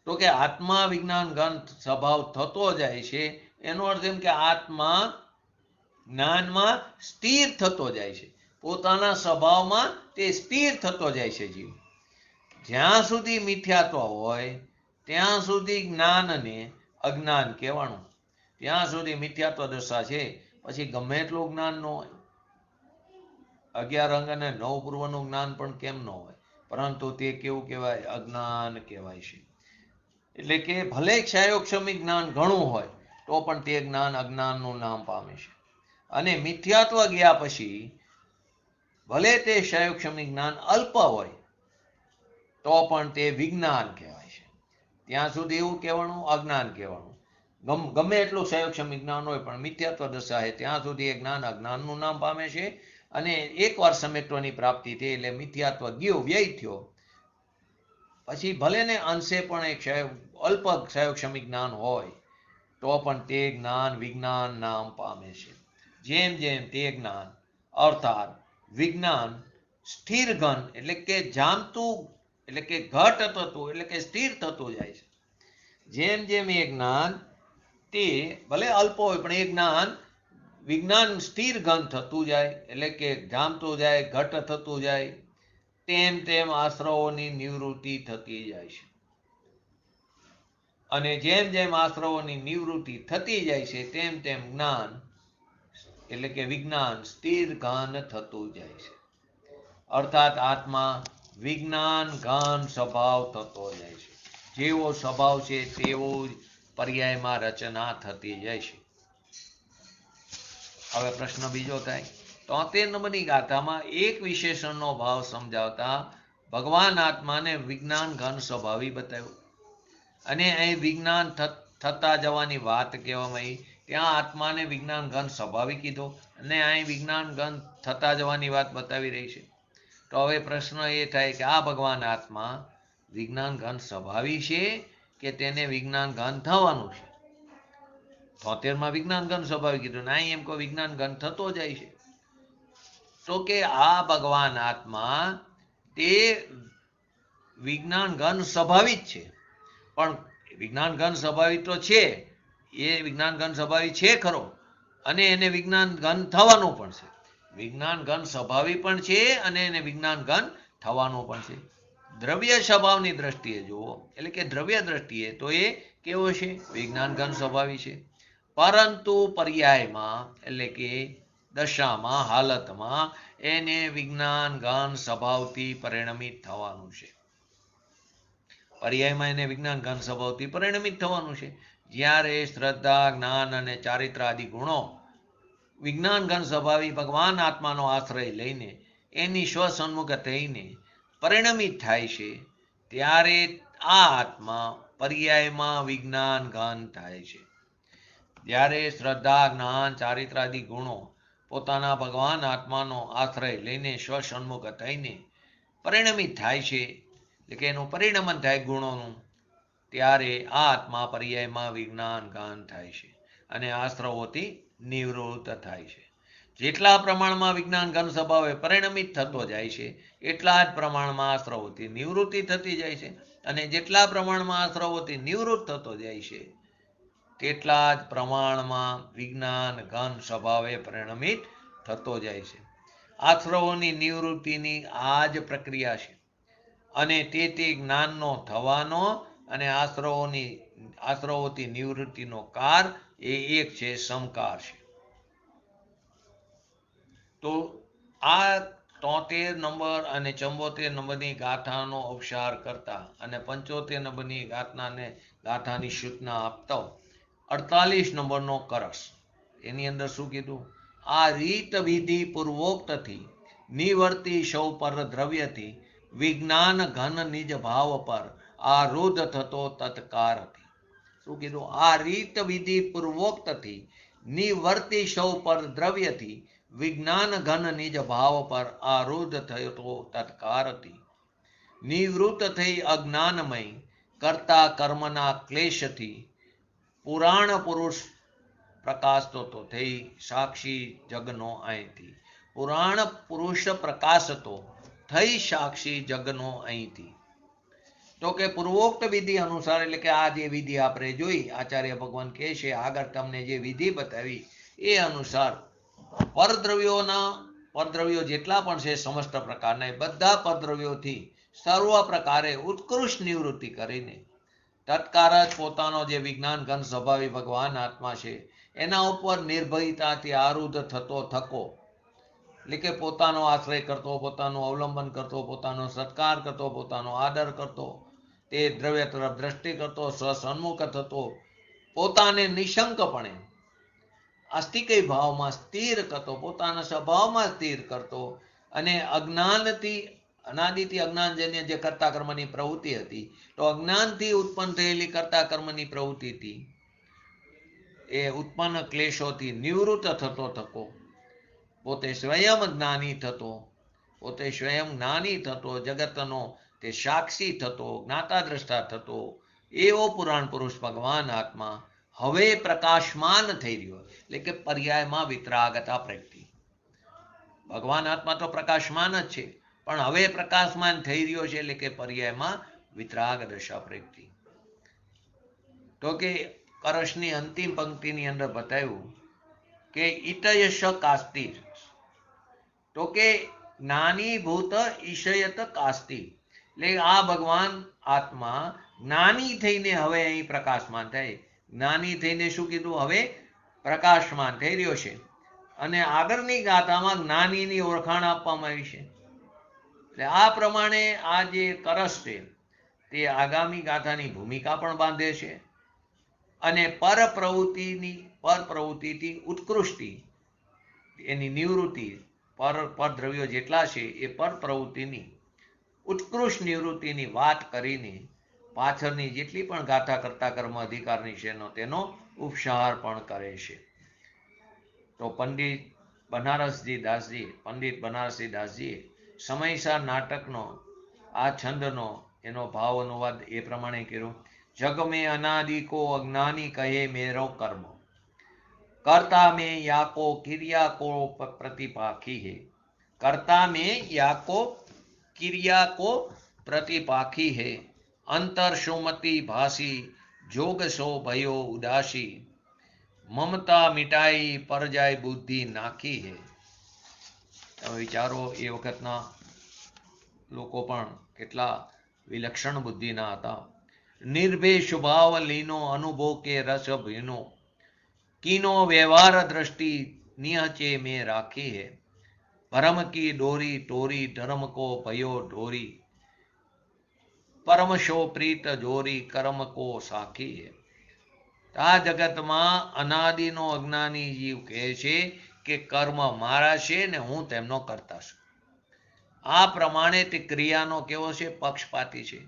તો કે આત્મા વિજ્ઞાન ઘન સ્વભાવ થતો જાય છે, એનો અર્થ એમ કે આત્મા જ્ઞાનમાં સ્થિર થતો જાય છે, પોતાના સ્વભાવમાં તે સ્થિર થતો જાય છે. જીવ જ્યાં સુધી મિથ્યાત્વ હોય ત્યાં સુધી જ્ઞાનને અજ્ઞાન કહેવાનું, ત્યાં સુધી મિથ્યાત્વ દશા છે, પછી ગમે એટલું જ્ઞાન ન હોય, 11 અંગ અને 9 પૂર્વનું જ્ઞાન પણ કેમ ન હોય, પરંતુ તે કેવું કહેવાય? અજ્ઞાન કહેવાય છે. એટલે કે ભલે ક્ષયોક્ષમી જ્ઞાન ઘણું હોય તો પણ તે જ્ઞાન અજ્ઞાનનું નામ પામે છે. અને મિથ્યાત્વ ગયા પછી ભલે તે ક્ષયોક્ષમી જ્ઞાન અલ્પ હોય તો પણ તે વિજ્ઞાન કહેવાય છે. ત્યાં સુધી એવું કહેવાનું અજ્ઞાન કહેવાનું. ગમે એટલું સંયોગક્ષમ જ્ઞાન હોય પણ મિથ્યાત્વ દશા છે ત્યાં સુધી એ જ્ઞાન અજ્ઞાનનું નામ પામે છે. અને એકવાર સમેટવાની પ્રાપ્તિ થઈ એટલે મિથ્યાત્વ ગયો, વ્યય થયો, પછી ભલે ને અંશે પણ એક અલ્પ સંયોગક્ષમી જ્ઞાન હોય તો પણ તે જ્ઞાન વિજ્ઞાન નામ પામે છે. જેમ જેમ તે જ્ઞાન અર્થાત વિજ્ઞાન સ્થિર ઘન એટલે કે જામતું એટલે કે ઘટ થતું એટલે કે સ્થિર થતું જાય છે. જેમ જેમ એ જ્ઞાન તે ભલે અલ્પ હોય પણ એ જ્ઞાન વિજ્ઞાન સ્થિર ઘન થતું જાય એટલે કે જામતું જાય, ઘટ થતું જાય, તેમ તેમ આશ્રવોની નિવૃત્તિ થતી જાય છે. અને જેમ જેમ આશ્રવોની નિવૃત્તિ થતી જાય છે તેમ તેમ જ્ઞાન એટલે કે વિજ્ઞાન સ્થિર ઘન થતું જાય છે. અર્થાત આત્મા વિજ્ઞાન ઘન સ્વભાવ થતો જાય છે. જેવો સ્વભાવ છે તેવો જ પર્યાયમાં રચના થતી જાય છે. હવે પ્રશ્ન બીજો થાય, 73 નંબરની ગાથામાં એક વિશેષણનો ભાવ સમજાવતા ભગવાન આત્માને વિજ્ઞાન ઘન સ્વભાવી બતાવ્યું. અને અહીં વિજ્ઞાન થતા જવાની વાત કહેવામાં આવી, ત્યાં આત્માને વિજ્ઞાન ઘન સ્વભાવી કીધો અને અહીં વિજ્ઞાન ઘન થતા જવાની વાત બતાવી રહી છે. તો હવે પ્રશ્ન એ થાય કે આ ભગવાન આત્મા વિજ્ઞાન ઘન સ્વભાવી છે કે તેને વિજ્ઞાન ઘન થવાનું છે? 73 વિજ્ઞાન ઘન સ્વભાવી કીધું ને અહીં એમ કહો વિજ્ઞાન ઘન થતો જાય છે. તો કે આ ભગવાન આત્મા તે વિજ્ઞાન ઘન સ્વભાવી જ છે, પણ વિજ્ઞાન ઘન સ્વભાવી તો છે, એ વિજ્ઞાન ઘન સ્વભાવી છે ખરો, અને એને વિજ્ઞાન ઘન થવાનું પણ છે. વિજ્ઞાન ઘન સ્વભાવી પણ છે અને એને વિજ્ઞાન ઘન થવાનું પણ છે. દ્રવ્ય સ્વભાવની દ્રષ્ટિએ જુઓ એટલે કે દ્રવ્ય દ્રષ્ટિએ તો એ કેવો છે? વિજ્ઞાન ઘન સ્વભાવી છે. પરંતુ પર્યાયમાં એટલે કે દશામાં, હાલતમાં એને વિજ્ઞાન ઘન સ્વભાવથી પરિણમિત થવાનું છે. પર્યાયમાં એને વિજ્ઞાન ઘન સ્વભાવથી પરિણમિત થવાનું છે. જ્યારે શ્રદ્ધા, જ્ઞાન અને ચારિત્ર આદિ ગુણો વિજ્ઞાન ઘન સ્વભાવી ભગવાન આત્માનો આશ્રય લઈને એની સ્વસન્મુખ થઈને પરિણમિત થાય છે, ત્યારે આ આત્મા પર્યાયમાં વિજ્ઞાન ઘન થાય છે. જ્યારે શ્રદ્ધા, જ્ઞાન, ચારિત્રાદિ ગુણો પોતાના ભગવાન આત્માનો આશ્રય લઈને સ્વસન્મુખ થઈને પરિણમિત થાય છે, એટલે કે એનું પરિણમન થાય ગુણોનું, ત્યારે આ આત્મા પર્યાયમાં વિજ્ઞાન ઘન થાય છે અને આશ્રવોથી નિવૃત્ત થાય છે. જેટલા પ્રમાણમાં વિજ્ઞાન ઘન સ્વભાવે પરિણમિત થતો જાય છે એટલા જ પ્રમાણમાં આશ્રવોથી નિવૃત્તિ થતી જાય છે, અને જેટલા પ્રમાણમાં આશ્રવોથી નિવૃત્ત થતો જાય છે તેટલા જ પ્રમાણમાં વિજ્ઞાન ઘન સ્વભાવે પરિણમિત થતો જાય છે. આશ્રવોની નિવૃત્તિની આ જ પ્રક્રિયા છે, અને તે જ્ઞાનનો થવાનો અને આશ્રવોથી નિવૃત્તિનો કાર એ એક છે, સમકાર છે. તો આ 73 નંબર અને 74 નંબરની ગાથાનો અવસાર કરતા અને 75 નંબરની ગાથાની સૂચના આપતો 48 નંબરનો કરસ, એની અંદર શું કીધું? આ રીત વિધિ પૂર્વોક્તથી નિવર્તી સૌ પર દ્રવ્યથી વિજ્ઞાન ઘન નિજ ભાવ પર આરુદ્ધ થતો તત્કારથી. શું કીધું? આ રીત વિધિ પૂર્વોક્તથી નિવર્તી સૌ પર દ્રવ્યથી વિજ્ઞાન ઘન નિજ ભાવ પર આરુદ્ધ થતો તત્કારથી નિવૃત્ત થઈ અજ્ઞાનમય કરતા કર્મના ક્લેશથી પુરાણ પુરુષ પ્રકાશતો તો થઈ સાક્ષી જગનો અહીંથી. પુરાણ પુરુષ પ્રકાશતો થઈ સાક્ષી જગનો અહીંથી. તો કે પૂર્વોક્ત વિધિ અનુસાર એટલે કે આ જે વિધિ આપણે જોઈ, આચાર્ય ભગવાન કહે છે આગળ તમને જે વિધિ બતાવી એ અનુસાર પરદ્રવ્યો જેટલા પણ છે સમસ્ત પ્રકારના, એ બધા પરદ્રવ્યોથી સર્વ પ્રકારે ઉત્કૃષ્ટ નિવૃત્તિ કરીને તત્કાર જ પોતાનો જે વિજ્ઞાન ઘન સ્વભાવી ભગવાન આત્મા છે એના ઉપર નિર્ભયતાથી આરુદ્ધ થતો થકો, એટલે કે પોતાનો આશ્રય કરતો, પોતાનું અવલંબન કરતો, પોતાનો સત્કાર કરતો, પોતાનો આદર કરતો, તે દ્રવ્ય તરફ દ્રષ્ટિ કરતો, સ્વસન્મુખ થતો, પોતાને નિશંકપણે આસ્તિકય ભાવમાં સ્થિર કરતો, પોતાના સ્વભાવમાં સ્થિર કરતો, અને અજ્ઞાનથી અનાદિથી અજ્ઞાનજન્ય જે કર્તા કર્મની પ્રવૃત્તિ હતી, તો અજ્ઞાનથી ઉત્પન્ન થયેલી કર્તા કર્મની પ્રવૃત્તિથી એ ઉત્પન્ન ક્લેશોથી નિવૃત્ત થતો થકો પોતે સ્વયં જ્ઞાની થતો, પોતે સ્વયં જ્ઞાની થતો, જગતનો તે સાક્ષી થતો, જ્ઞાતા દ્રષ્ટા થતો એવો પુરાણ પુરુષ ભગવાન આત્મા હવે પ્રકાશમાન થઈ રહ્યો, એટલે કે પર્યાયમાં વિતરાગતા પ્રગતિ. ભગવાન આત્મા તો પ્રકાશમાન જ છે, પણ હવે પ્રકાશમાન થઈ રહ્યો છે, એટલે કે પર્યાયમાં વિતરાગ દશા પ્રગતિ. તો કે કરશની અંતિમ પંક્તિની અંદર બતાવ્યું કે ઈતયશ કાસ્તિ, તો કે જ્ઞાનીભૂત ઈશયત કાસ્તિ, એટલે આ ભગવાન આત્મા જ્ઞાની થઈને હવે અહીં પ્રકાશમાન થાય. જ્ઞાની થઈને શું કીધું? હવે પ્રકાશમાન થઈ રહ્યો છે. અને આગળની ગાથામાં જ્ઞાનીની ઓળખાણ આપવામાં આવી છે. એટલે આ પ્રમાણે આ જે કરસ છે તે આગામી ગાથાની ભૂમિકા પણ બાંધે છે અને પરપ્રવૃત્તિથી ઉત્કૃષ્ટિ એની નિવૃત્તિ, પરદ્રવ્યો જેટલા છે એ પરપ્રવૃત્તિની ઉત્કૃષ્ટ નિવૃત્તિની વાત કરીને પાછળની જેટલી પણ ગાથા કરતા કર્મ અધિકારની છે તેનો ઉપસાર પણ કરે છે. તો પંડિત બનારસજી દાસજીએ સમયસર નાટકનો આ છંદનો એનો ભાવ અનુવાદ એ પ્રમાણે કર્યો. જગ મેં અનાદિ કો અજ્ઞાની કહે મેરો કર્મ, कर्ता में याको क्रिया को प्रतिपाखी है, कर्ता में याको क्रिया को प्रतिपाखी है, अंतर सुमति भासी जोग सो भयो उदासी, ममता मिटाई पर जाय बुद्धि नाखी है. વિચારો એ વખતના લોકો પણ કેટલા વિલક્ષણ બુદ્ધિના હતા. નિર્ભય સ્વભાવ લીનો અનુભવ કે રસ ભીનો, कीनो व्यवहार दृष्टि निहचे में राखी है, भरम की डोरी तोरी धर्म को भयो ढोरी, परम शो प्रीत जोरी कर्म को साखी है. આ જગતમાં અનાદિનો અજ્ઞાની જીવ કહે છે કે કર્મ મારા છે ને હું તેમનો કરતા છું. આ પ્રમાણે તે ક્રિયાનો કેવો છે? પક્ષપાતી છે.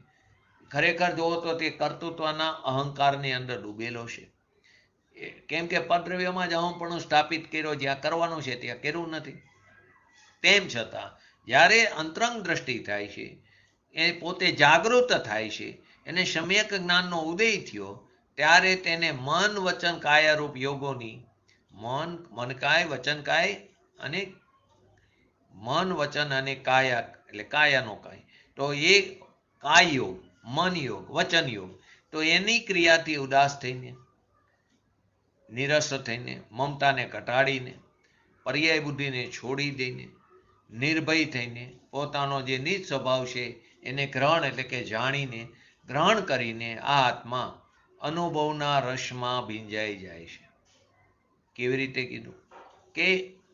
ખરેખર જોવો તો તે કર્તૃત્વના અહંકારની અંદર ડૂબેલો છે. કેમ કે પરદ્રવ્યમાં જ અહંપણું સ્થાપિત કર્યો, જ્યાં કરવાનું છે ત્યાં કર્યું નથી. તેમ છતાં જ્યારે અંતરંગ દ્રષ્ટિ થાય છે, એ પોતે જાગૃત થાય છે, એને સમ્યક જ્ઞાનનો ઉદય થયો, ત્યારે તેને મન વચન કાયા રૂપ યોગોની મન કાય વચન કાય અને મન વચન અને કાયા એટલે કાયાનો કાય, તો એ કાય યોગ, મન યોગ, વચન યોગ, તો એની ક્રિયાથી ઉદાસ થઈને, નિરસ થઈને, મમતાને ઘટાડીને, પર્યાય બુદ્ધિને છોડી દઈને, નિર્ભય થઈને પોતાનો જે નિજ સ્વભાવ છે એને ગ્રહણ એટલે કે જાણીને ગ્રહણ કરીને આ આત્મા અનુભવના રસમાં ભીંજાઈ જાય છે. કેવી રીતે કીધું? કે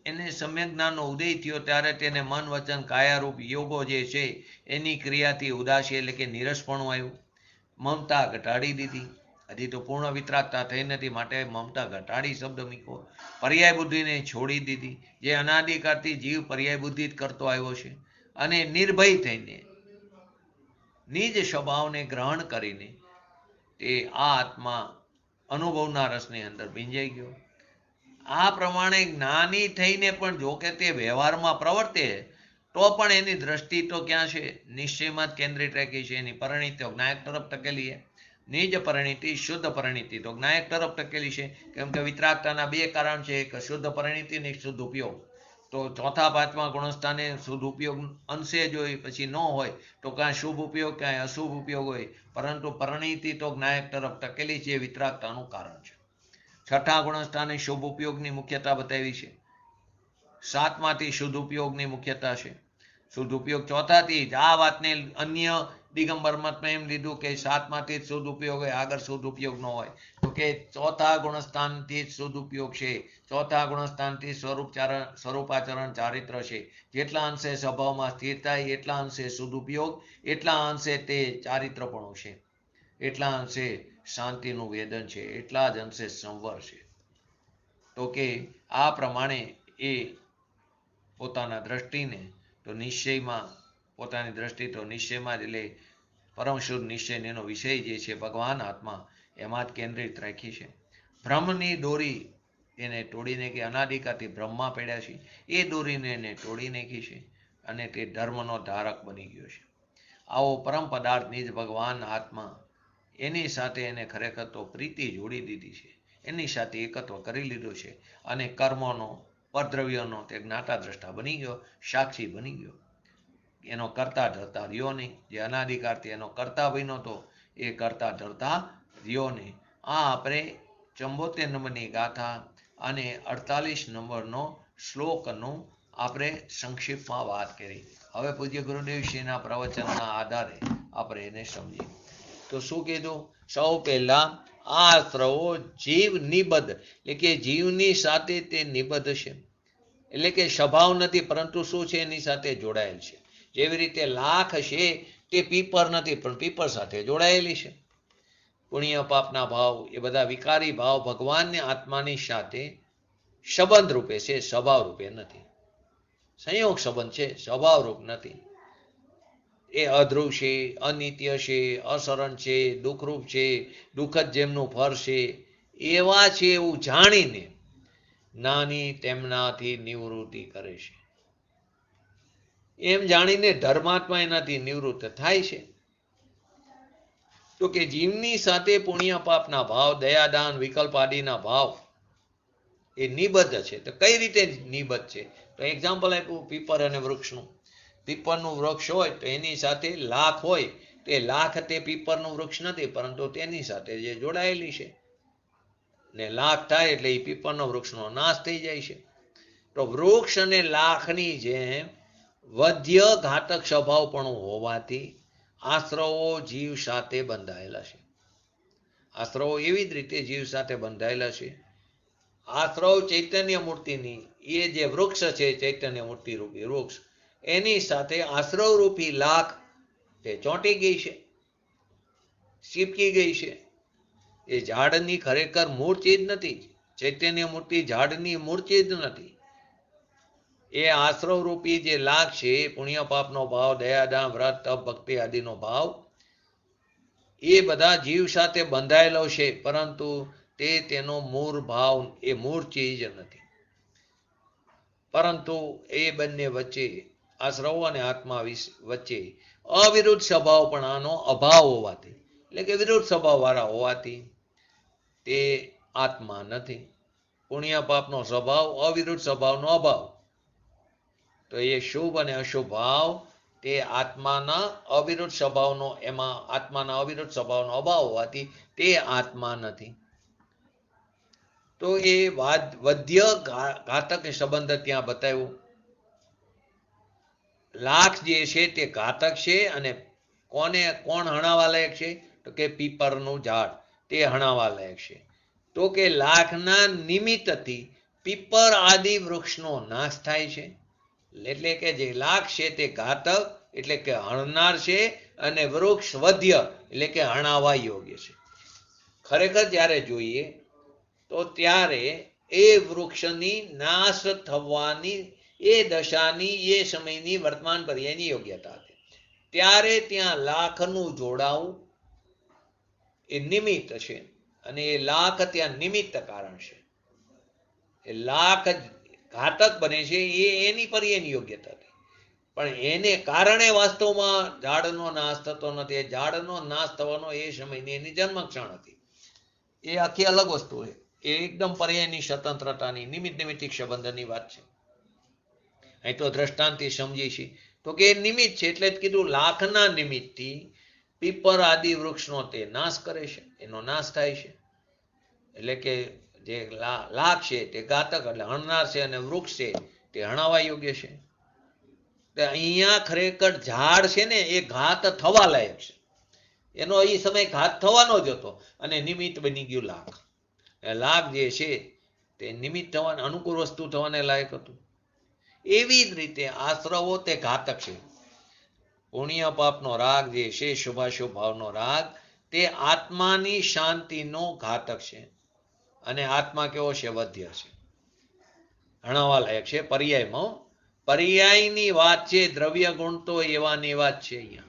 એને સમ્યક જ્ઞાનનો ઉદય થયો ત્યારે તેને મન વચન કાયારૂપ યોગો જે છે એની ક્રિયાથી ઉદાસી એટલે કે નિરસપણું આવ્યું. મમતા ઘટાડી દીધી. હજી તો પૂર્ણ વિતરાગતા થઈ નથી, માટે મમતા ઘટાડી શબ્દ મૂક્યો. પર્યાય બુદ્ધિને છોડી દીધી, જે અનાદિકાળથી જીવ પર્યાય બુદ્ધિ જ કરતો આવ્યો છે, અને નિર્ભય થઈને નિજ સ્વભાવને ગ્રહણ કરીને તે આ આત્મા અનુભવના રસની અંદર ભીંજાઈ ગયો. આ પ્રમાણે જ્ઞાની થઈને પણ જો કે તે વ્યવહારમાં પ્રવર્તે તો પણ એની દ્રષ્ટિ તો ક્યાં છે? નિશ્ચયમાં જ કેન્દ્રિત રાખી છે. એની પરિણીતિ જ્ઞાયક તરફ ટકેલી છે. નિજ પરિણીતિ, શુદ્ધ પરિણીતિ તો જ્ઞાયક તરફ ટકેલી છે. કેમ કે વિતરાગતાના બે કારણ છે, એક શુદ્ધ પરિણીતિ અને એક શુદ્ધ ઉપયોગ. તો ચોથા પાંચમા ગુણસ્થાને શુદ્ધ ઉપયોગ અંશે જ હોય, પછી ન હોય તો કાંઈ શુભ ઉપયોગ કાંઈ અશુભ ઉપયોગ હોય, પરંતુ પરિણીતિ તો જ્ઞાયક તરફ ટકેલી છે, એ વિતરાગતાનું કારણ છે. છઠ્ઠા ગુણસ્થાને શુભ ઉપયોગની મુખ્યતા બતાવી છે. સાતમાંથી શુદ્ધ ઉપયોગની મુખ્યતા છે. શુદ્ધ ઉપયોગ ચોથાથી જ આ વાતને અન્ય દિગંબર મતમાં એમ લીધું કે સાતમાંથી જ શુદ્ધ ઉપયોગ હોય, આગળ શુદ્ધ ઉપયોગ ન હોય. તો કે ચોથા ગુણસ્થાનથી જ શુદ્ધ ઉપયોગ છે. ચોથા ગુણસ્થાનથી સ્વરૂપાચરણ ચારિત્ર છે. જેટલા અંશે સ્વભાવમાં સ્થિર થાય એટલા અંશે શુદ્ધ ઉપયોગ, એટલા અંશે તે ચારિત્રપણું છે, એટલા અંશે શાંતિનું વેદન છે, એટલા જ અંશે સંવર છે. તો કે આ પ્રમાણે એ પોતાના દ્રષ્ટિને તો નિશ્ચયમાં પોતાની દ્રષ્ટિ તો નિશ્ચયમાં જ લે. પરમ શુદ્ધ નિશ્ચય એનો વિષય જે છે ભગવાન આત્મા એમાં જ કેન્દ્રિત રાખી છે. બ્રહ્મની દોરી એને તોડીને કે અનાદિકાળથી બ્રહ્મા પડ્યા છે એ દોરીને એને તોડી નાખી છે અને તે ધર્મનો ધારક બની ગયો છે. આવો પરમ પદાર્થ નિજ ભગવાન આત્મા એની સાથે એને ખરેખર તો પ્રીતિ જોડી દીધી છે, એની સાથે એકત્વ કરી લીધો છે અને કર્મોનો પરદ્રવ્યોનો તે જ્ઞાતા દ્રષ્ટા બની ગયો, સાક્ષી બની ગયો. એનો કરતા ધરતા રહ્યો નહીં. જે અનાદિકાળથી એનો કરતા બન્યો હતો એ કરતા ધરતા રહ્યો નહીં. આ આપણે 74 નંબરની ગાથા અને 48 નંબરનો શ્લોકનું આપણે સંક્ષિપ્તમાં વાત કરી. હવે પૂજ્ય ગુરુદેવશ્રીના પ્રવચનના આધારે આપણે એને સમજીએ. તો શું કીધું? સૌ પહેલા આ આશ્રવો જીવ નિબદ્ધ, એટલે કે જીવની સાથે તે નિબદ્ધ છે, એટલે કે સ્વભાવ નથી પરંતુ શું છે એની સાથે જોડાયેલ છે. જેવી રીતે લાખ છે તે પીપર નથી પણ પીપર સાથે જોડાયેલી છે. પુણ્ય પાપના ભાવ એ બધા વિકારી ભાવ ભગવાનની આત્માની સાથે સંબંધ રૂપે છે, સ્વભાવ રૂપે નથી. સંયોગ સંબંધ છે, સ્વભાવરૂપ નથી. એ અધ્રુવ છે, અનિત્ય છે, અસરણ છે, દુઃખરૂપ છે, દુઃખ જ જેમનું ફળ છે એવા છે એવું જાણીને જ્ઞાની તેમનાથી નિવૃત્તિ કરે છે. એમ જાણીને ધર્માત્મા એનાથી નિવૃત્ત થાય છે. તો કે જીવની સાથે પુણ્ય પાપના ભાવ, દયાદાન, વિકલ્પ આદિના ભાવ એ નિબદ્ધ છે. તો કઈ રીતે નિબદ્ધ છે? તો એક્ઝામ્પલ આપ્યું પીપર અને વૃક્ષનું. પીપરનું વૃક્ષ હોય તો એની સાથે લાખ હોય તો એ લાખ તે પીપરનું વૃક્ષ નથી પરંતુ તેની સાથે જે જોડાયેલી છે, ને લાખ થાય એટલે એ પીપરનો વૃક્ષનો નાશ થઈ જાય છે. તો વૃક્ષ અને લાખની જેમ વધ્ય ઘાતક સ્વભાવ પણ હોવાથી આશ્રવો જીવ સાથે બંધાયેલા છે. આશ્રવો એવી જ રીતે જીવ સાથે બંધાયેલા છે. આશ્રવ ચૈતન્ય મૂર્તિની એ જે વૃક્ષ છે, ચૈતન્ય મૂર્તિ રૂપી વૃક્ષ, એની સાથે આશ્રવ રૂપી લાખ તે ચોંટી ગઈ છે, ચીપકી ગઈ છે. એ ઝાડની ખરેખર મૂળ ચીજ નથી. ચૈતન્ય મૂર્તિ ઝાડની મૂળ ચીજ નથી. એ આશ્રવ રૂપી જે લાખ છે, પુણ્ય પાપનો ભાવ, દયાદાન, વ્રત, તપ, ભક્તિ આદિનો ભાવ, એ બધા જીવ સાથે બંધાયેલો છે પરંતુ તે તેનો મૂળ ભાવ, એ મૂળ ચીજ નથી. પરંતુ એ બંને વચ્ચે, આશ્રવો અને આત્મા વચ્ચે અવિરુદ્ધ સ્વભાવ પણ આનો અભાવ હોવાથી, એટલે કે વિરુદ્ધ સ્વભાવ વાળા હોવાથી તે આત્મા નથી. પુણ્ય પાપનો સ્વભાવ, અવિરુદ્ધ સ્વભાવનો અભાવ. તો એ શુભ અને અશુભ ભાવ તે આત્માના અવિરુદ્ધ સ્વભાવનો, એમાં આત્માના અવિરુદ્ધ સ્વભાવનો અભાવ હોવાથી તે આત્મા નથી. તો એ વધ્ય ઘાતક સંબંધ ત્યાં બતાવ્યું. લાખ જે છે તે ઘાતક છે અને કોણ હણાવા લાયક છે? તો કે પીપરનું ઝાડ તે હણાવા લાયક છે. તો કે લાખના નિમિત્તથી પીપર આદિ વૃક્ષનો નાશ થાય છે. એટલે કે જે લાખ છે તે ઘાતક એટલે કે હણનાર છે અને વૃક્ષ વધ્ય એટલે કે હણાવા યોગ્ય છે. ખરેખર જ્યારે જોઈએ તો ત્યારે એ વૃક્ષની નાશ થવાની એ દશાની, એ સમયની વર્તમાન પર્યાયની યોગ્યતા હતી. ત્યારે ત્યાં લાખનું જોડાવું એ નિમિત્ત છે અને એ લાખ ત્યાં નિમિત્ત કારણ છે. એ લાખ ઘાતક બને છે એ એની પર્યાયની યોગ્યતા હતી, પણ એને કારણે વાસ્તવમાં ઝાડનો નાશ થતો નથી. એ ઝાડનો નાશ થવાનો એ સમયની એની જન્મક્ષણ હતી. એ આખી અલગ વસ્તુ છે. એ એકદમ પર્યાયની સ્વતંત્રતાની નિમિત્તિક સંબંધની વાત છે. અહીં તો દ્રષ્ટાંતથી સમજી છે તો કે એ નિમિત્ત છે એટલે જ કીધું લાખના નિમિત્તથી પીપર આદિ વૃક્ષનો તે નાશ કરે છે, એનો નાશ થાય છે. એટલે કે જે લાખ છે તે ઘાતક એટલે હણનાર છે અને વૃક્ષ છે તે હણાવા યોગ્ય છે. અહીંયા ખરેખર ઝાડ છે ને એ ઘાત થવા લાયક છે. એનો એ સમય ઘાત થવાનો જ હતો અને નિમિત્ત બની ગયું લાખ. લાખ જે છે તે નિમિત્ત થવાને, અનુકૂળ વસ્તુ થવાને લાયક હતું. એવી જ રીતે આશ્રવો તે ઘાતક છે. પુણ્ય પાપનો રાગ જે છે, શુભાશુભ ભાવનો રાગ, તે આત્માની શાંતિનો ઘાતક છે. અને આત્મા કેવો છે? વધ્ય છે, હણાવા લાયક છે પર્યાયમાં. પર્યાયની વાત છે. દ્રવ્ય ગુણ તો એવા ને એવા જ છે. અહીંયા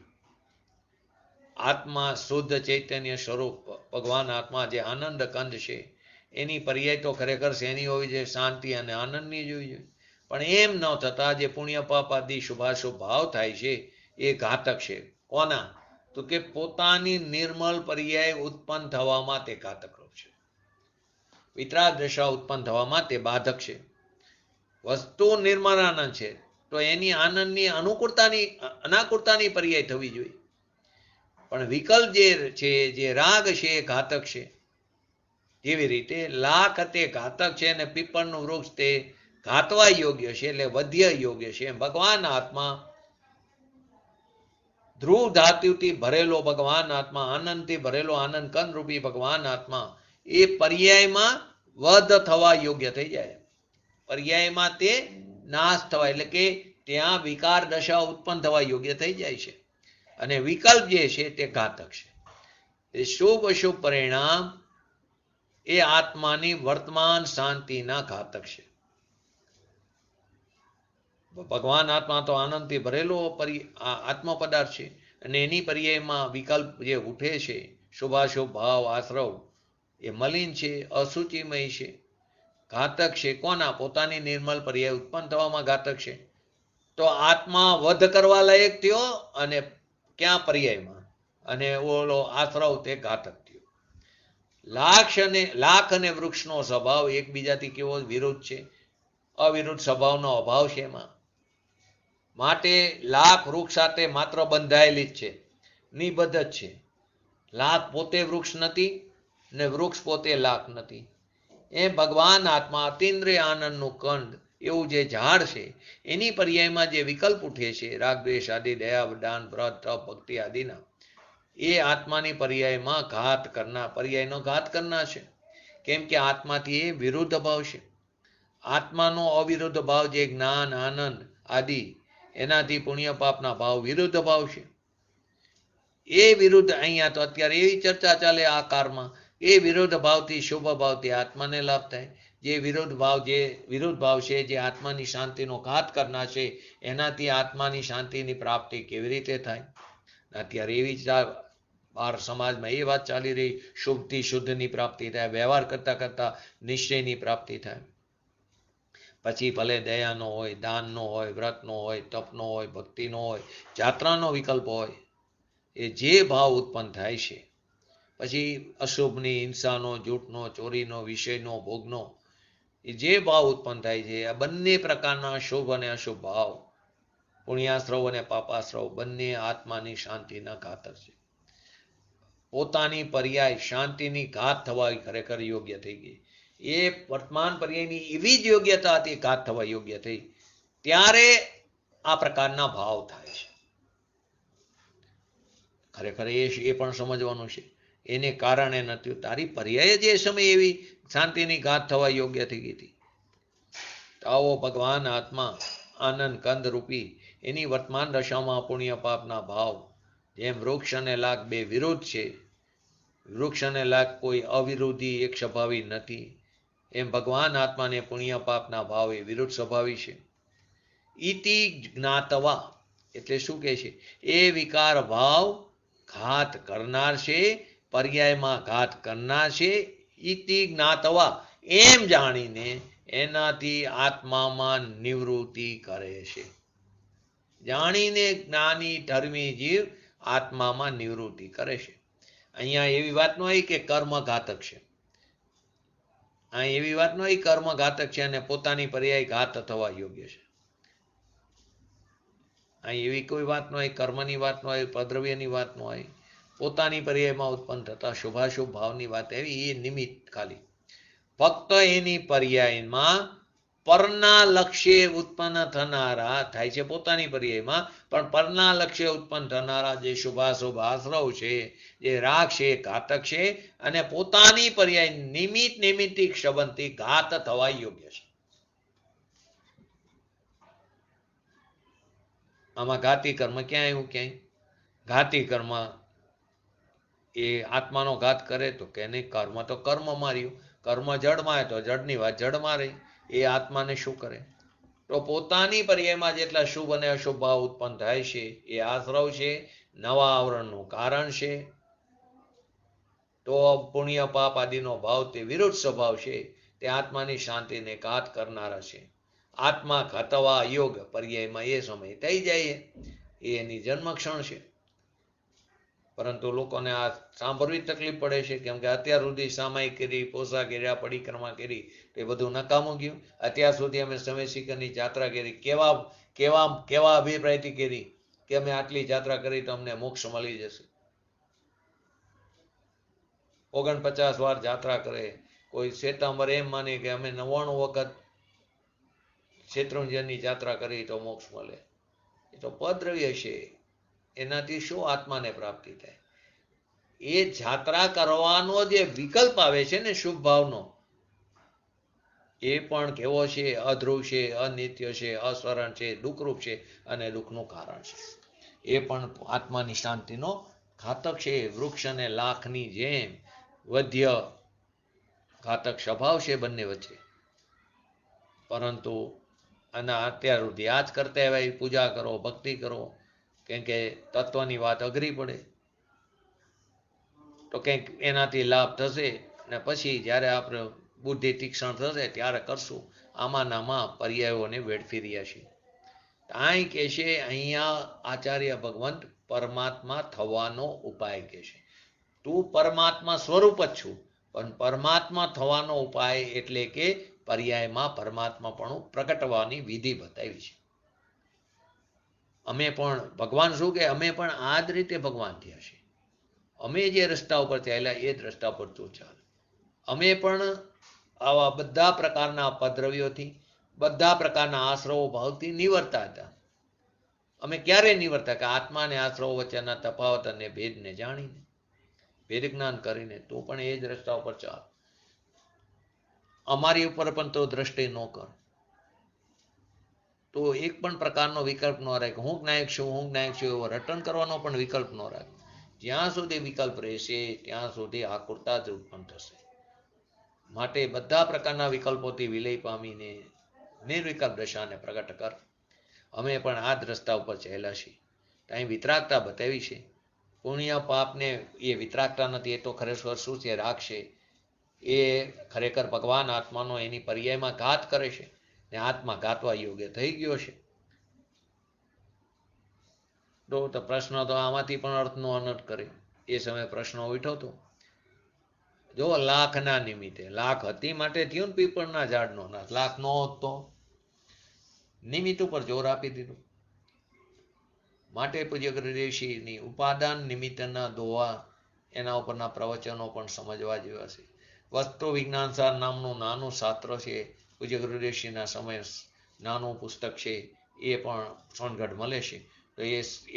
આત્મા શુદ્ધ ચૈતન્ય સ્વરૂપ ભગવાન આત્મા જે આનંદ કંદ છે એની પર્યાય તો ખરેખર શેની હોવી જોઈએ? શાંતિ અને આનંદની જ હોવી જોઈએ. પણ એમ ન થતા જે પુણ્ય પાપ આદિ શુભાશુભ ભાવ થાય છે એ ઘાતક છે. કોના? તો કે પોતાની નિર્મળ પર્યાય ઉત્પન્ન થવામાં તે ઘાતક રૂપ છે. વિતરાગ દશા ઉત્પન્ન થવામાં તે બાધક છે. વસ્તુ નિર્મળ આનંદ છે તો એની આનંદની અનાકૂળતાની પર્યાય થવી જોઈએ. પણ વિકલ્પ જે છે, જે રાગ છે એ ઘાતક છે. જેવી રીતે લાખ તે ઘાતક છે અને પીપળનું વૃક્ષ તે ઘાતવા યોગ્ય છે, એટલે વધ્ય યોગ્ય છે. ભગવાન આત્મા ધ્રુવ ધાતુથી ભરેલો ભગવાન આત્મા, આનંદથી ભરેલો આનંદ કંદ રૂપી ભગવાન આત્મા એ પર્યાયમાં વધ થવા યોગ્ય થઈ જાય. પર્યાયમાં તે નાશ થવા એટલે કે ત્યાં વિકાર દશા ઉત્પન્ન થવા યોગ્ય થઈ જાય છે. અને વિકલ્પ જે છે તે ઘાતક છે. એ શુભ અશુભ પરિણામ એ આત્માની વર્તમાન શાંતિના ઘાતક છે. ભગવાન આત્મા તો આનંદથી ભરેલો આત્મ પદાર્થ છે અને એની પર્યાયમાં વિકલ્પ જે ઉઠે છે, શુભાશુભ ભાવ આશ્રવ, એ મલિન છે, અશુચિમય છે, ઘાતક છે. કોના? પોતાની નિર્મલ પર્યાય ઉત્પન્ન થવામાં ઘાતક છે. તો આત્મા વધ કરવા લાયક થયો અને ક્યાં? પર્યાયમાં. અને ઓલો આશ્રવ તે ઘાતક થયો. લાખ અને વૃક્ષનો સ્વભાવ એકબીજાથી કેવો? વિરુદ્ધ છે. અવિરુદ્ધ સ્વભાવનો અભાવ છે એમાં. માટે લાખ વૃક્ષ સાથે માત્ર બંધાયેલી જ છે, નિબદ્ધ જ છે. લાખ પોતે વૃક્ષ નથી ને વૃક્ષ પોતે લાખ નથી. એ ભગવાન આત્મા અતિન્દ્રિય આનંદનું કંદ એવું જે ઝાડ છે એની પર્યાયમાં જે વિકલ્પ ઉઠે છે, રાગ દ્વેષ આદિ, દયા દાન વ્રત તપ ભક્તિ આદિના, એ આત્માની પર્યાયમાં પર્યાયનો ઘાત કરનાર છે. કેમ કે આત્માથી એ વિરુદ્ધ ભાવ છે. આત્માનો અવિરુદ્ધ ભાવ જે જ્ઞાન આનંદ આદિ, એનાથી પુણ્ય પાપના ભાવ વિરુદ્ધ ભાવ છે. એ વિરુદ્ધ અહીંયા તો અત્યારે એવી ચર્ચા ચાલે આ કારમાં, એ વિરુદ્ધ ભાવથી શુભ ભાવથી આત્માને લાભ થાય. જે વિરુદ્ધ ભાવ છે જે આત્માની શાંતિનો ઘાત કરનાર છે, એનાથી આત્માની શાંતિની પ્રાપ્તિ કેવી રીતે થાય? અત્યારે એવી બાર સમાજમાં એ વાત ચાલી રહી, શુભથી શુદ્ધની પ્રાપ્તિ થાય, વ્યવહાર કરતા કરતા નિશ્ચયની પ્રાપ્તિ થાય. પછી ભલે દયાનો હોય, દાનનો હોય, વ્રતનો હોય, તપનો હોય, ભક્તિનો હોય, જાત્રાનો વિકલ્પ હોય, એ જે ભાવ ઉત્પન્ન થાય છે, પછી અશુભની, હિંસાનો, જૂઠનો, ચોરીનો, વિષયનો, ભોગનો, એ જે ભાવ ઉત્પન્ન થાય છે, આ બંને પ્રકારના શુભ અને અશુભ ભાવ, પુણ્યાશ્રવ અને પાપાશ્રવ, બંને આત્માની શાંતિના ઘાતક છે. પોતાની પર્યાય શાંતિની ઘાત થવા ખરેખર યોગ્ય થઈ ગઈ. એ વર્તમાન પર્યાયની એવી જ યોગ્યતા હતી, ઘાત થવા યોગ્ય થઈ, ત્યારે આ પ્રકારના ભાવ થાય છે. ખરેખર એ પણ સમજવાનું છે. એને કારણે નથી, તારી પર્યાય જે સમય એવી શાંતિની ઘાત થવા યોગ્ય થઈ ગઈ હતી. આવો ભગવાન આત્મા આનંદ કંદ રૂપી એની વર્તમાન દશામાં પુણ્ય પાપના ભાવ, જેમ વૃક્ષ અને લાખ બે વિરુદ્ધ છે, વૃક્ષ અને લાખ કોઈ અવિરોધી એક સ્વભાવી નથી, એમ ભગવાન આત્માને પુણ્ય પાપના ભાવ એ વિરુદ્ધ સ્વભાવી છે. ઇતિ જ્ઞાતવા એટલે શું કહે છે? એ વિકાર ભાવ ઘાત કરનાર છે, પર્યાયમાં ઘાત કરનાર છે. ઇતિ જ્ઞાતવા એમ જાણીને એનાથી આત્મામાં નિવૃત્તિ કરે છે. જાણીને જ્ઞાની ધર્મી જીવ આત્મામાં નિવૃત્તિ કરે છે. અહીંયા એવી વાત ન હોય કે કર્મ ઘાતક છે. અહીં એવી વાત ન હોય કર્મ ઘાતક છે અને પોતાની પર્યાય ઘાત થવા યોગ્ય છે. અહીં એવી કોઈ વાત ન હોય, કર્મની વાત ન હોય, પ્રદ્રવ્યની વાત ન હોય, પોતાની પર્યાયમાં ઉત્પન્ન થતા શુભાશુભ ભાવની વાત એવી, એ નિમિત્ત ખાલી ફક્ત એની પર્યાયમાં પરના લક્ષ્ય ઉત્પન્ન થનારા થાય છે. પોતાની પર્યાયમાં પણ પરના લક્ષ્ય ઉત્પન્ન થનારા જે શુભાશુભ આશ્રવ છે, જે રાગ છે, ઘાતક છે, અને પોતાની પર્યાય નિમિત્તિક સંબંધથી ઘાત થવા યોગ્ય છે. આમાં ઘાતી કર્મ ક્યાં આવ્યું? ક્યાંય ઘાતી કર્મ એ આત્માનો ઘાત કરે તો કે નહીં, કર્મ તો કર્મ માર્યું, કર્મ જડમાં તો જડની વાત જડમાં રહી, એ આત્માને શું કરે? તો પોતાની પર્યાયમાં જેટલા શુભ અને અશુભ ભાવ ઉત્પન્ન થાય છે એ આશ્રવ છે, નવા આવરણનું કારણ છે. તો પુણ્ય પાપ આદિનો ભાવ તે વિરુદ્ધ સ્વભાવ છે, તે આત્માની શાંતિને ઘાત કરનારા છે. આત્મા ઘાતવા યોગ પર્યાયમાં એ સમય થઈ જાય એ એની જન્મક્ષણ છે. પરંતુ લોકોને આ સાંભળવી તકલીફ પડે છે, કેમ કે અત્યાર સુધી સામાયિક કરી, પોસા કર્યા, પરિક્રમા કરી, તો એ બધું નકામું ગયું. અત્યાર સુધી અમે સમય શિખરની યાત્રા કરી, કેવા કેવા કેવા અભિપ્રાયથી કરી કે અમે આટલી યાત્રા કરી તો અમને મોક્ષ મળી જશે. 49 વાર યાત્રા કરે, કોઈ શ્વેતાંબર એમ માને કે અમે 99 વખત શેત્રુંજયની યાત્રા કરી તો મોક્ષ મળે. એ તો પદ્રવ્ય છે, એનાથી શું આત્માને પ્રાપ્તિ થાય? એ યાત્રા કરવાનો જે વિકલ્પ આવે છે ને શુભ ભાવનો, એ પણ કેવો છે? અધ્રુવ છે, અનિત્ય છે, અસરણ છે, દુઃખરૂપ છે અને દુઃખનું કારણ છે. એ પણ આત્માની શાંતિનો ઘાતક છે. વૃક્ષ અને લાખની જેમ વધ્ય ઘાતક સ્વભાવ છે બંને વચ્ચે. પરંતુ અને અત્યાર સુધી આ જ કરતા એવા પૂજા કરો, ભક્તિ કરો, કેમ કે તત્વની વાત અઘરી પડે તો કંઈક એનાથી લાભ થશે ને પછી જ્યારે આપણે બુદ્ધિ તીક્ષ્ણ થશે ત્યારે કરશું. આમાં પર્યાયોને વેડફી રહ્યા છે. અહીં કે છે, અહીંયા આચાર્ય ભગવંત પરમાત્મા થવાનો ઉપાય કે છે. તું પરમાત્મા સ્વરૂપ જ છું, પણ પરમાત્મા થવાનો ઉપાય એટલે કે પર્યાયમાં પરમાત્માપણું પ્રગટવાની વિધિ બતાવી છે. અમે પણ ભગવાન શું કે અમે પણ આ જ રીતે ભગવાન થયા છે. અમે જે રસ્તા ઉપર ચાલ્યા એ જ રસ્તા પર તું ચાલ. અમે પણ આવા બધા પ્રકારના પદ્રવ્યોથી, બધા પ્રકારના આશ્રવો ભાવથી નિવર્તા હતા. અમે ક્યારે નિવર્તા? કે આત્મા અને આશ્રવો વચ્ચેના તફાવત અને ભેદને જાણીને, ભેદ જ્ઞાન કરીને. તું પણ એ જ રસ્તા ઉપર ચાલ. અમારી ઉપર પણ તો દ્રષ્ટિ ન કર. તો એક પણ પ્રકારનો વિકલ્પ ન રાખ. હું જ્ઞાયક છું, હું જ્ઞાયક છું એવો રટન કરવાનો પણ વિકલ્પ ન રાખ. જ્યાં સુધી વિકલ્પ રહેશે ત્યાં સુધી આકુરતા જ ઉત્પન્ન થશે. માટે બધા પ્રકારના વિકલ્પોથી વિલય પામીને નિર્વિકલ્પ દશાને પ્રગટ કર. અમે પણ આ જ રસ્તા ઉપર ચાલ્યા છીએ. અહીં વિતરાગતા બતાવી છે. પુણ્ય પાપને એ વિતરાગતા નથી. એ તો ખરેખર શું છે? રાગ છે. એ ખરેખર ભગવાન આત્માનો એની પર્યાયમાં ઘાત કરે છે ને આત્મા ઘાતવા યોગ્ય થઈ ગયો છે. તો પ્રશ્ન તો આમાંથી પણ અર્થનો અનર્થ કરે. એ સમયે પ્રશ્ન ઉઠ્યો હતો. જો લાખના નિમિત્તે, લાખ હતી માટે થયું ને પીપળના ઝાડનો નાશ. લાખ નો હોત તો નિમિત્ત ઉપર જોર આપી દીધું. માટે પૂજ્ય ગુરુદેવશ્રીની ઉપાદાન નિમિત્તના દોવા, એના ઉપરના પ્રવચનો પણ સમજવા જેવા છે. વસ્તુ વિજ્ઞાનસાર નામનું નાનું શાસ્ત્ર છે, પૂજ્ય ગુરુદેવશ્રીના સમય નાનું પુસ્તક છે, એ પણ સોનગઢ મળે છે. તો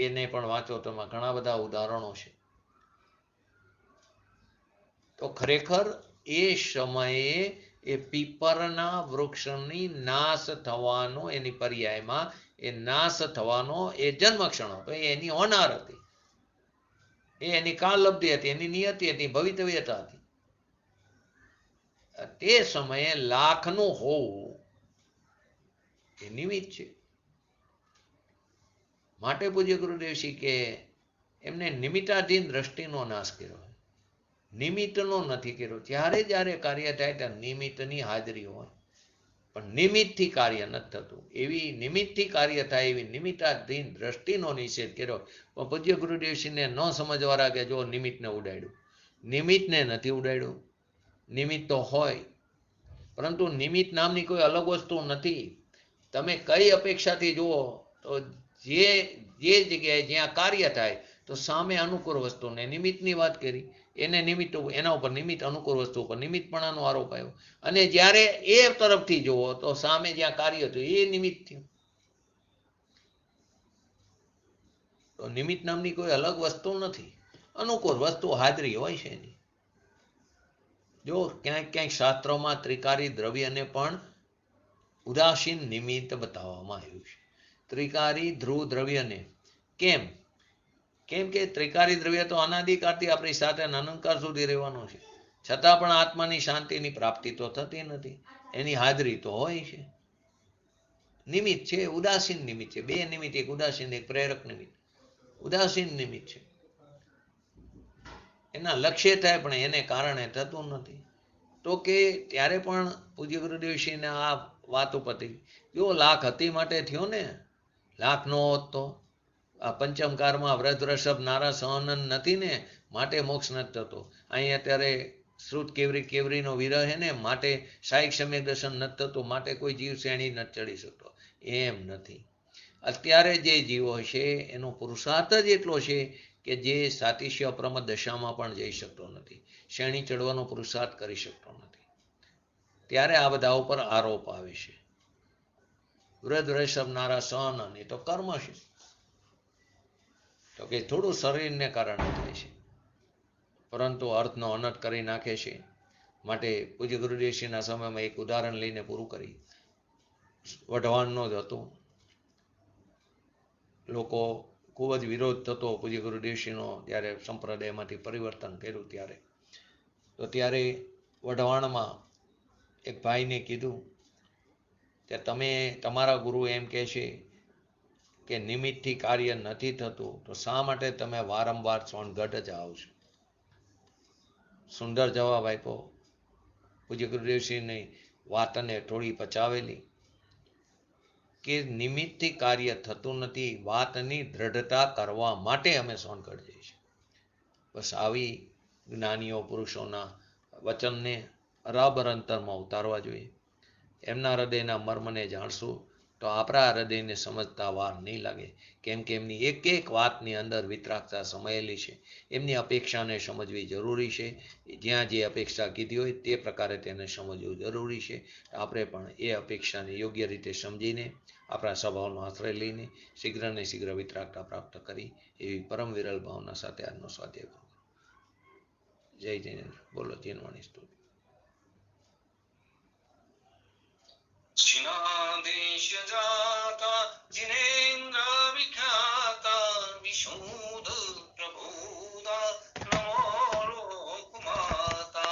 એને પણ વાંચો તો એમાં ઘણા બધા ઉદાહરણો છે. તો ખરેખર એ સમયે એ પીપરના વૃક્ષની નાશ થવાનો, એની પર્યાયમાં એ નાશ થવાનો એ જન્મક્ષણ હતો. એ એની હોનાર હતી, એ એની કાળલબ્ધિ હતી, એની નિયતિ હતી, ભવિતવ્યતા હતી. તે સમયે લાખનું હોવું એ નિમિત્ત છે. માટે પૂજ્ય ગુરુદેવશ્રી કે એમને નિમિત્તાધીન દ્રષ્ટિનો નાશ કર્યો, નિમિત્તનો નથી કર્યો. જ્યારે જ્યારે કાર્ય થાય ત્યારે નિમિત્તની હાજરી હોય, પણ નિમિત્તથી કાર્ય નથી થતું. એવી નિમિત્તથી કાર્ય થાય એવી નિમિત્તાધીન દ્રષ્ટિનો નિષેધ કર્યો. પણ પૂજ્ય ગુરુદેવશ્રીને ન સમજવાળા કે જો નિમિત્તને ઉડાડ્યું. નિમિત્તને નથી ઉડાડ્યું. નિમિત્ત તો હોય, પરંતુ નિમિત્ત નામની કોઈ અલગ વસ્તુ નથી. તમે કઈ અપેક્ષાથી જુઓ તો જે જગ્યાએ જ્યાં કાર્ય થાય તો સામે અનુકૂળ વસ્તુને નિમિત્તની વાત કરી, એને નિમિત્ત, એના ઉપર નિમિત્ત, અનુકૂળ વસ્તુ ઉપર નિમિત્તપણાનો આરોપ આવ્યો. અને જ્યારે એ તરફથી જુઓ તો સામે જ્યાં કાર્ય થયું એ નિમિત્ત થયું. તો નિમિત્ત નામની કોઈ અલગ વસ્તુ નથી. અનુકૂળ વસ્તુ હાજરી હોય છે એની. જો ક્યાંક ક્યાંક શાસ્ત્રોમાં ત્રિકારી દ્રવ્યને પણ ઉદાસીન નિમિત્ત બતાવવામાં આવ્યું છે. ત્રિકારી ધ્રુવ દ્રવ્યને કેમ? કેમ કે ત્રિકારી દ્રવ્ય તો અનાદિકાળથી આપણી સાથે અનંતકાળ સુધી રહેવાનું છે. છતાં પણ આત્માની શાંતિની પ્રાપ્તિ તો થતી નથી. એની હાજરી તો હોય છે. નિમિત્ત છે, ઉદાસીન નિમિત્ત છે. બે નિમિત્ત, એક ઉદાસીન એક પ્રેરક નિમિત્ત. ઉદાસીન નિમિત્ત છે, એના લક્ષ્ય થાય પણ એને કારણે થતું નથી. તો કે ત્યારે પણ પૂજ્ય ગુરુદેવશ્રીને આ વાત ઉપરથી જો લાખ હતી માટે થયો ને, લાખ નો હોત તો આ પંચમકારમાં વ્રત રસભ નારા સહનન નથી ને માટે મોક્ષ નથી થતો. અહીં અત્યારે શ્રુત કેવરી કેવરીનો વિરહ હે ને માટે સાહિક સમ્યક દર્શન નથી થતું, માટે કોઈ જીવ શ્રેણી નથી ચડી શકતો. એમ નથી. અત્યારે જે જીવો છે એનો પુરુષાર્થ જ એટલો છે કે જે સાતિશ્ય અપ્રમ દશામાં પણ જઈ શકતો નથી, શ્રેણી ચડવાનો પુરુષાર્થ કરી શકતો નથી. ત્યારે આ બધા ઉપર આરોપ આવે છે. વ્રત રસભ નારા સહનન એ તો કર્મ છે, તો કે થોડું શરીરને કારણે થાય છે, પરંતુ અર્થનો અનર્થ કરી નાખે છે. માટે પૂજ્ય ગુરુદેવશ્રીના સમયમાં એક ઉદાહરણ લઈને પૂરું કરી. વઢવાણનો જ હતો. લોકો ખૂબ જ વિરોધ થતો પૂજ્ય ગુરુદેવશ્રીનો જ્યારે સંપ્રદાયમાંથી પરિવર્તન કર્યું ત્યારે. તો ત્યારે વઢવાણમાં એક ભાઈને કીધું કે તમે, તમારા ગુરુ એમ કહે છે કે નિમિત્તથી કાર્ય નથી થતું, તો શા માટે તમે વારંવાર સોનગઢ જ આવો છો? સુંદર જવાબ આપ્યો. પૂજ્ય ગુરુદેવશ્રીની વાતને થોડી પચાવેલી કે નિમિત્તથી કાર્ય થતું નથી, વાતની દ્રઢતા કરવા માટે અમે સોનગઢ જઈએ છીએ. બસ આવી જ્ઞાનીઓ પુરુષોના વચનને બરાબર અંતરમાં ઉતારવા જોઈએ. એમના હૃદયના મર્મને જાણશું તો આપણા હૃદયને સમજતા વાર નહીં લાગે, કેમ કે એમની એક એક વાતની અંદર વિતરાગતા સમાયેલી છે. એમની અપેક્ષાને સમજવી જરૂરી છે. જ્યાં જે અપેક્ષા કીધી હોય તે પ્રકારે તેને સમજવું જરૂરી છે. આપણે પણ એ અપેક્ષાને યોગ્ય રીતે સમજીને આપણા સ્વભાવનો આશ્રય લઈને શીઘ્ર ને શીઘ્ર વિતરાગતા પ્રાપ્ત કરી એવી પરમ વિરલ ભાવના સાથે આજનો સ્વાધ્યાય કરું. જય જિનેન્દ્ર. બોલો જીનવાણી સ્તુતિ. जिनादेश जाता जिनेन्द्र विख्याता विशुद्ध प्रबोधा नमो लोकमाता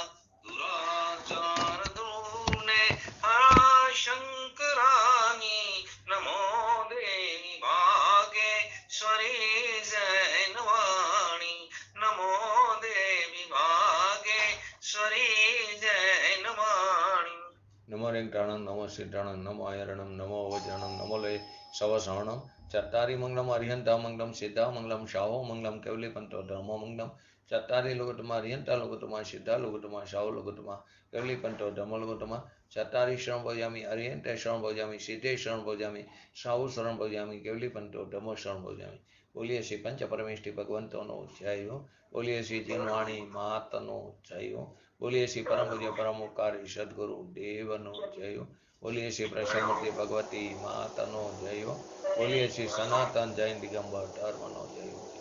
दुराचार दूरने हरा शंकरानी नमो देवी भागे स्वरी जैनवाणी नमो देवी भागे स्वरी जैनवाणी. नमो रेंकटाणं नमो सिद्धाणं नमो आयरणं नमो वज्रणं नमो लय सवसहणं चत्तारि मंगलम अरिहंता मंगलम सिद्धा मंगलम शाहो मंगलम केवली पंतो धर्मो मंगलम चत्तारि लोकतमा अरिहंता लोकतमा सिद्धा लोकतमा शाहो लोकतमा केवली पंतो धर्मो लोकतमा चत्तारि शरण भजामि अरिहंते शरण भजामि सिद्धे शरण भजामि शाहु शरण भजामि केवली पंतो धर्मो शरण भजामि. बोलिए श्री पंच परमेष्टि भगवंतोनो जय हो. बोलिए श्री जिनवाणी मातनो जय हो. बोलिए श्री परम पूज्य परमोपकारी सदगुरु देवनो जय हो. बोलिए श्री प्रसन्नमूर्ति भगवती मातनो जय हो. बोलिए श्री सनातन जैन दिगंबर धर्मनो जय हो.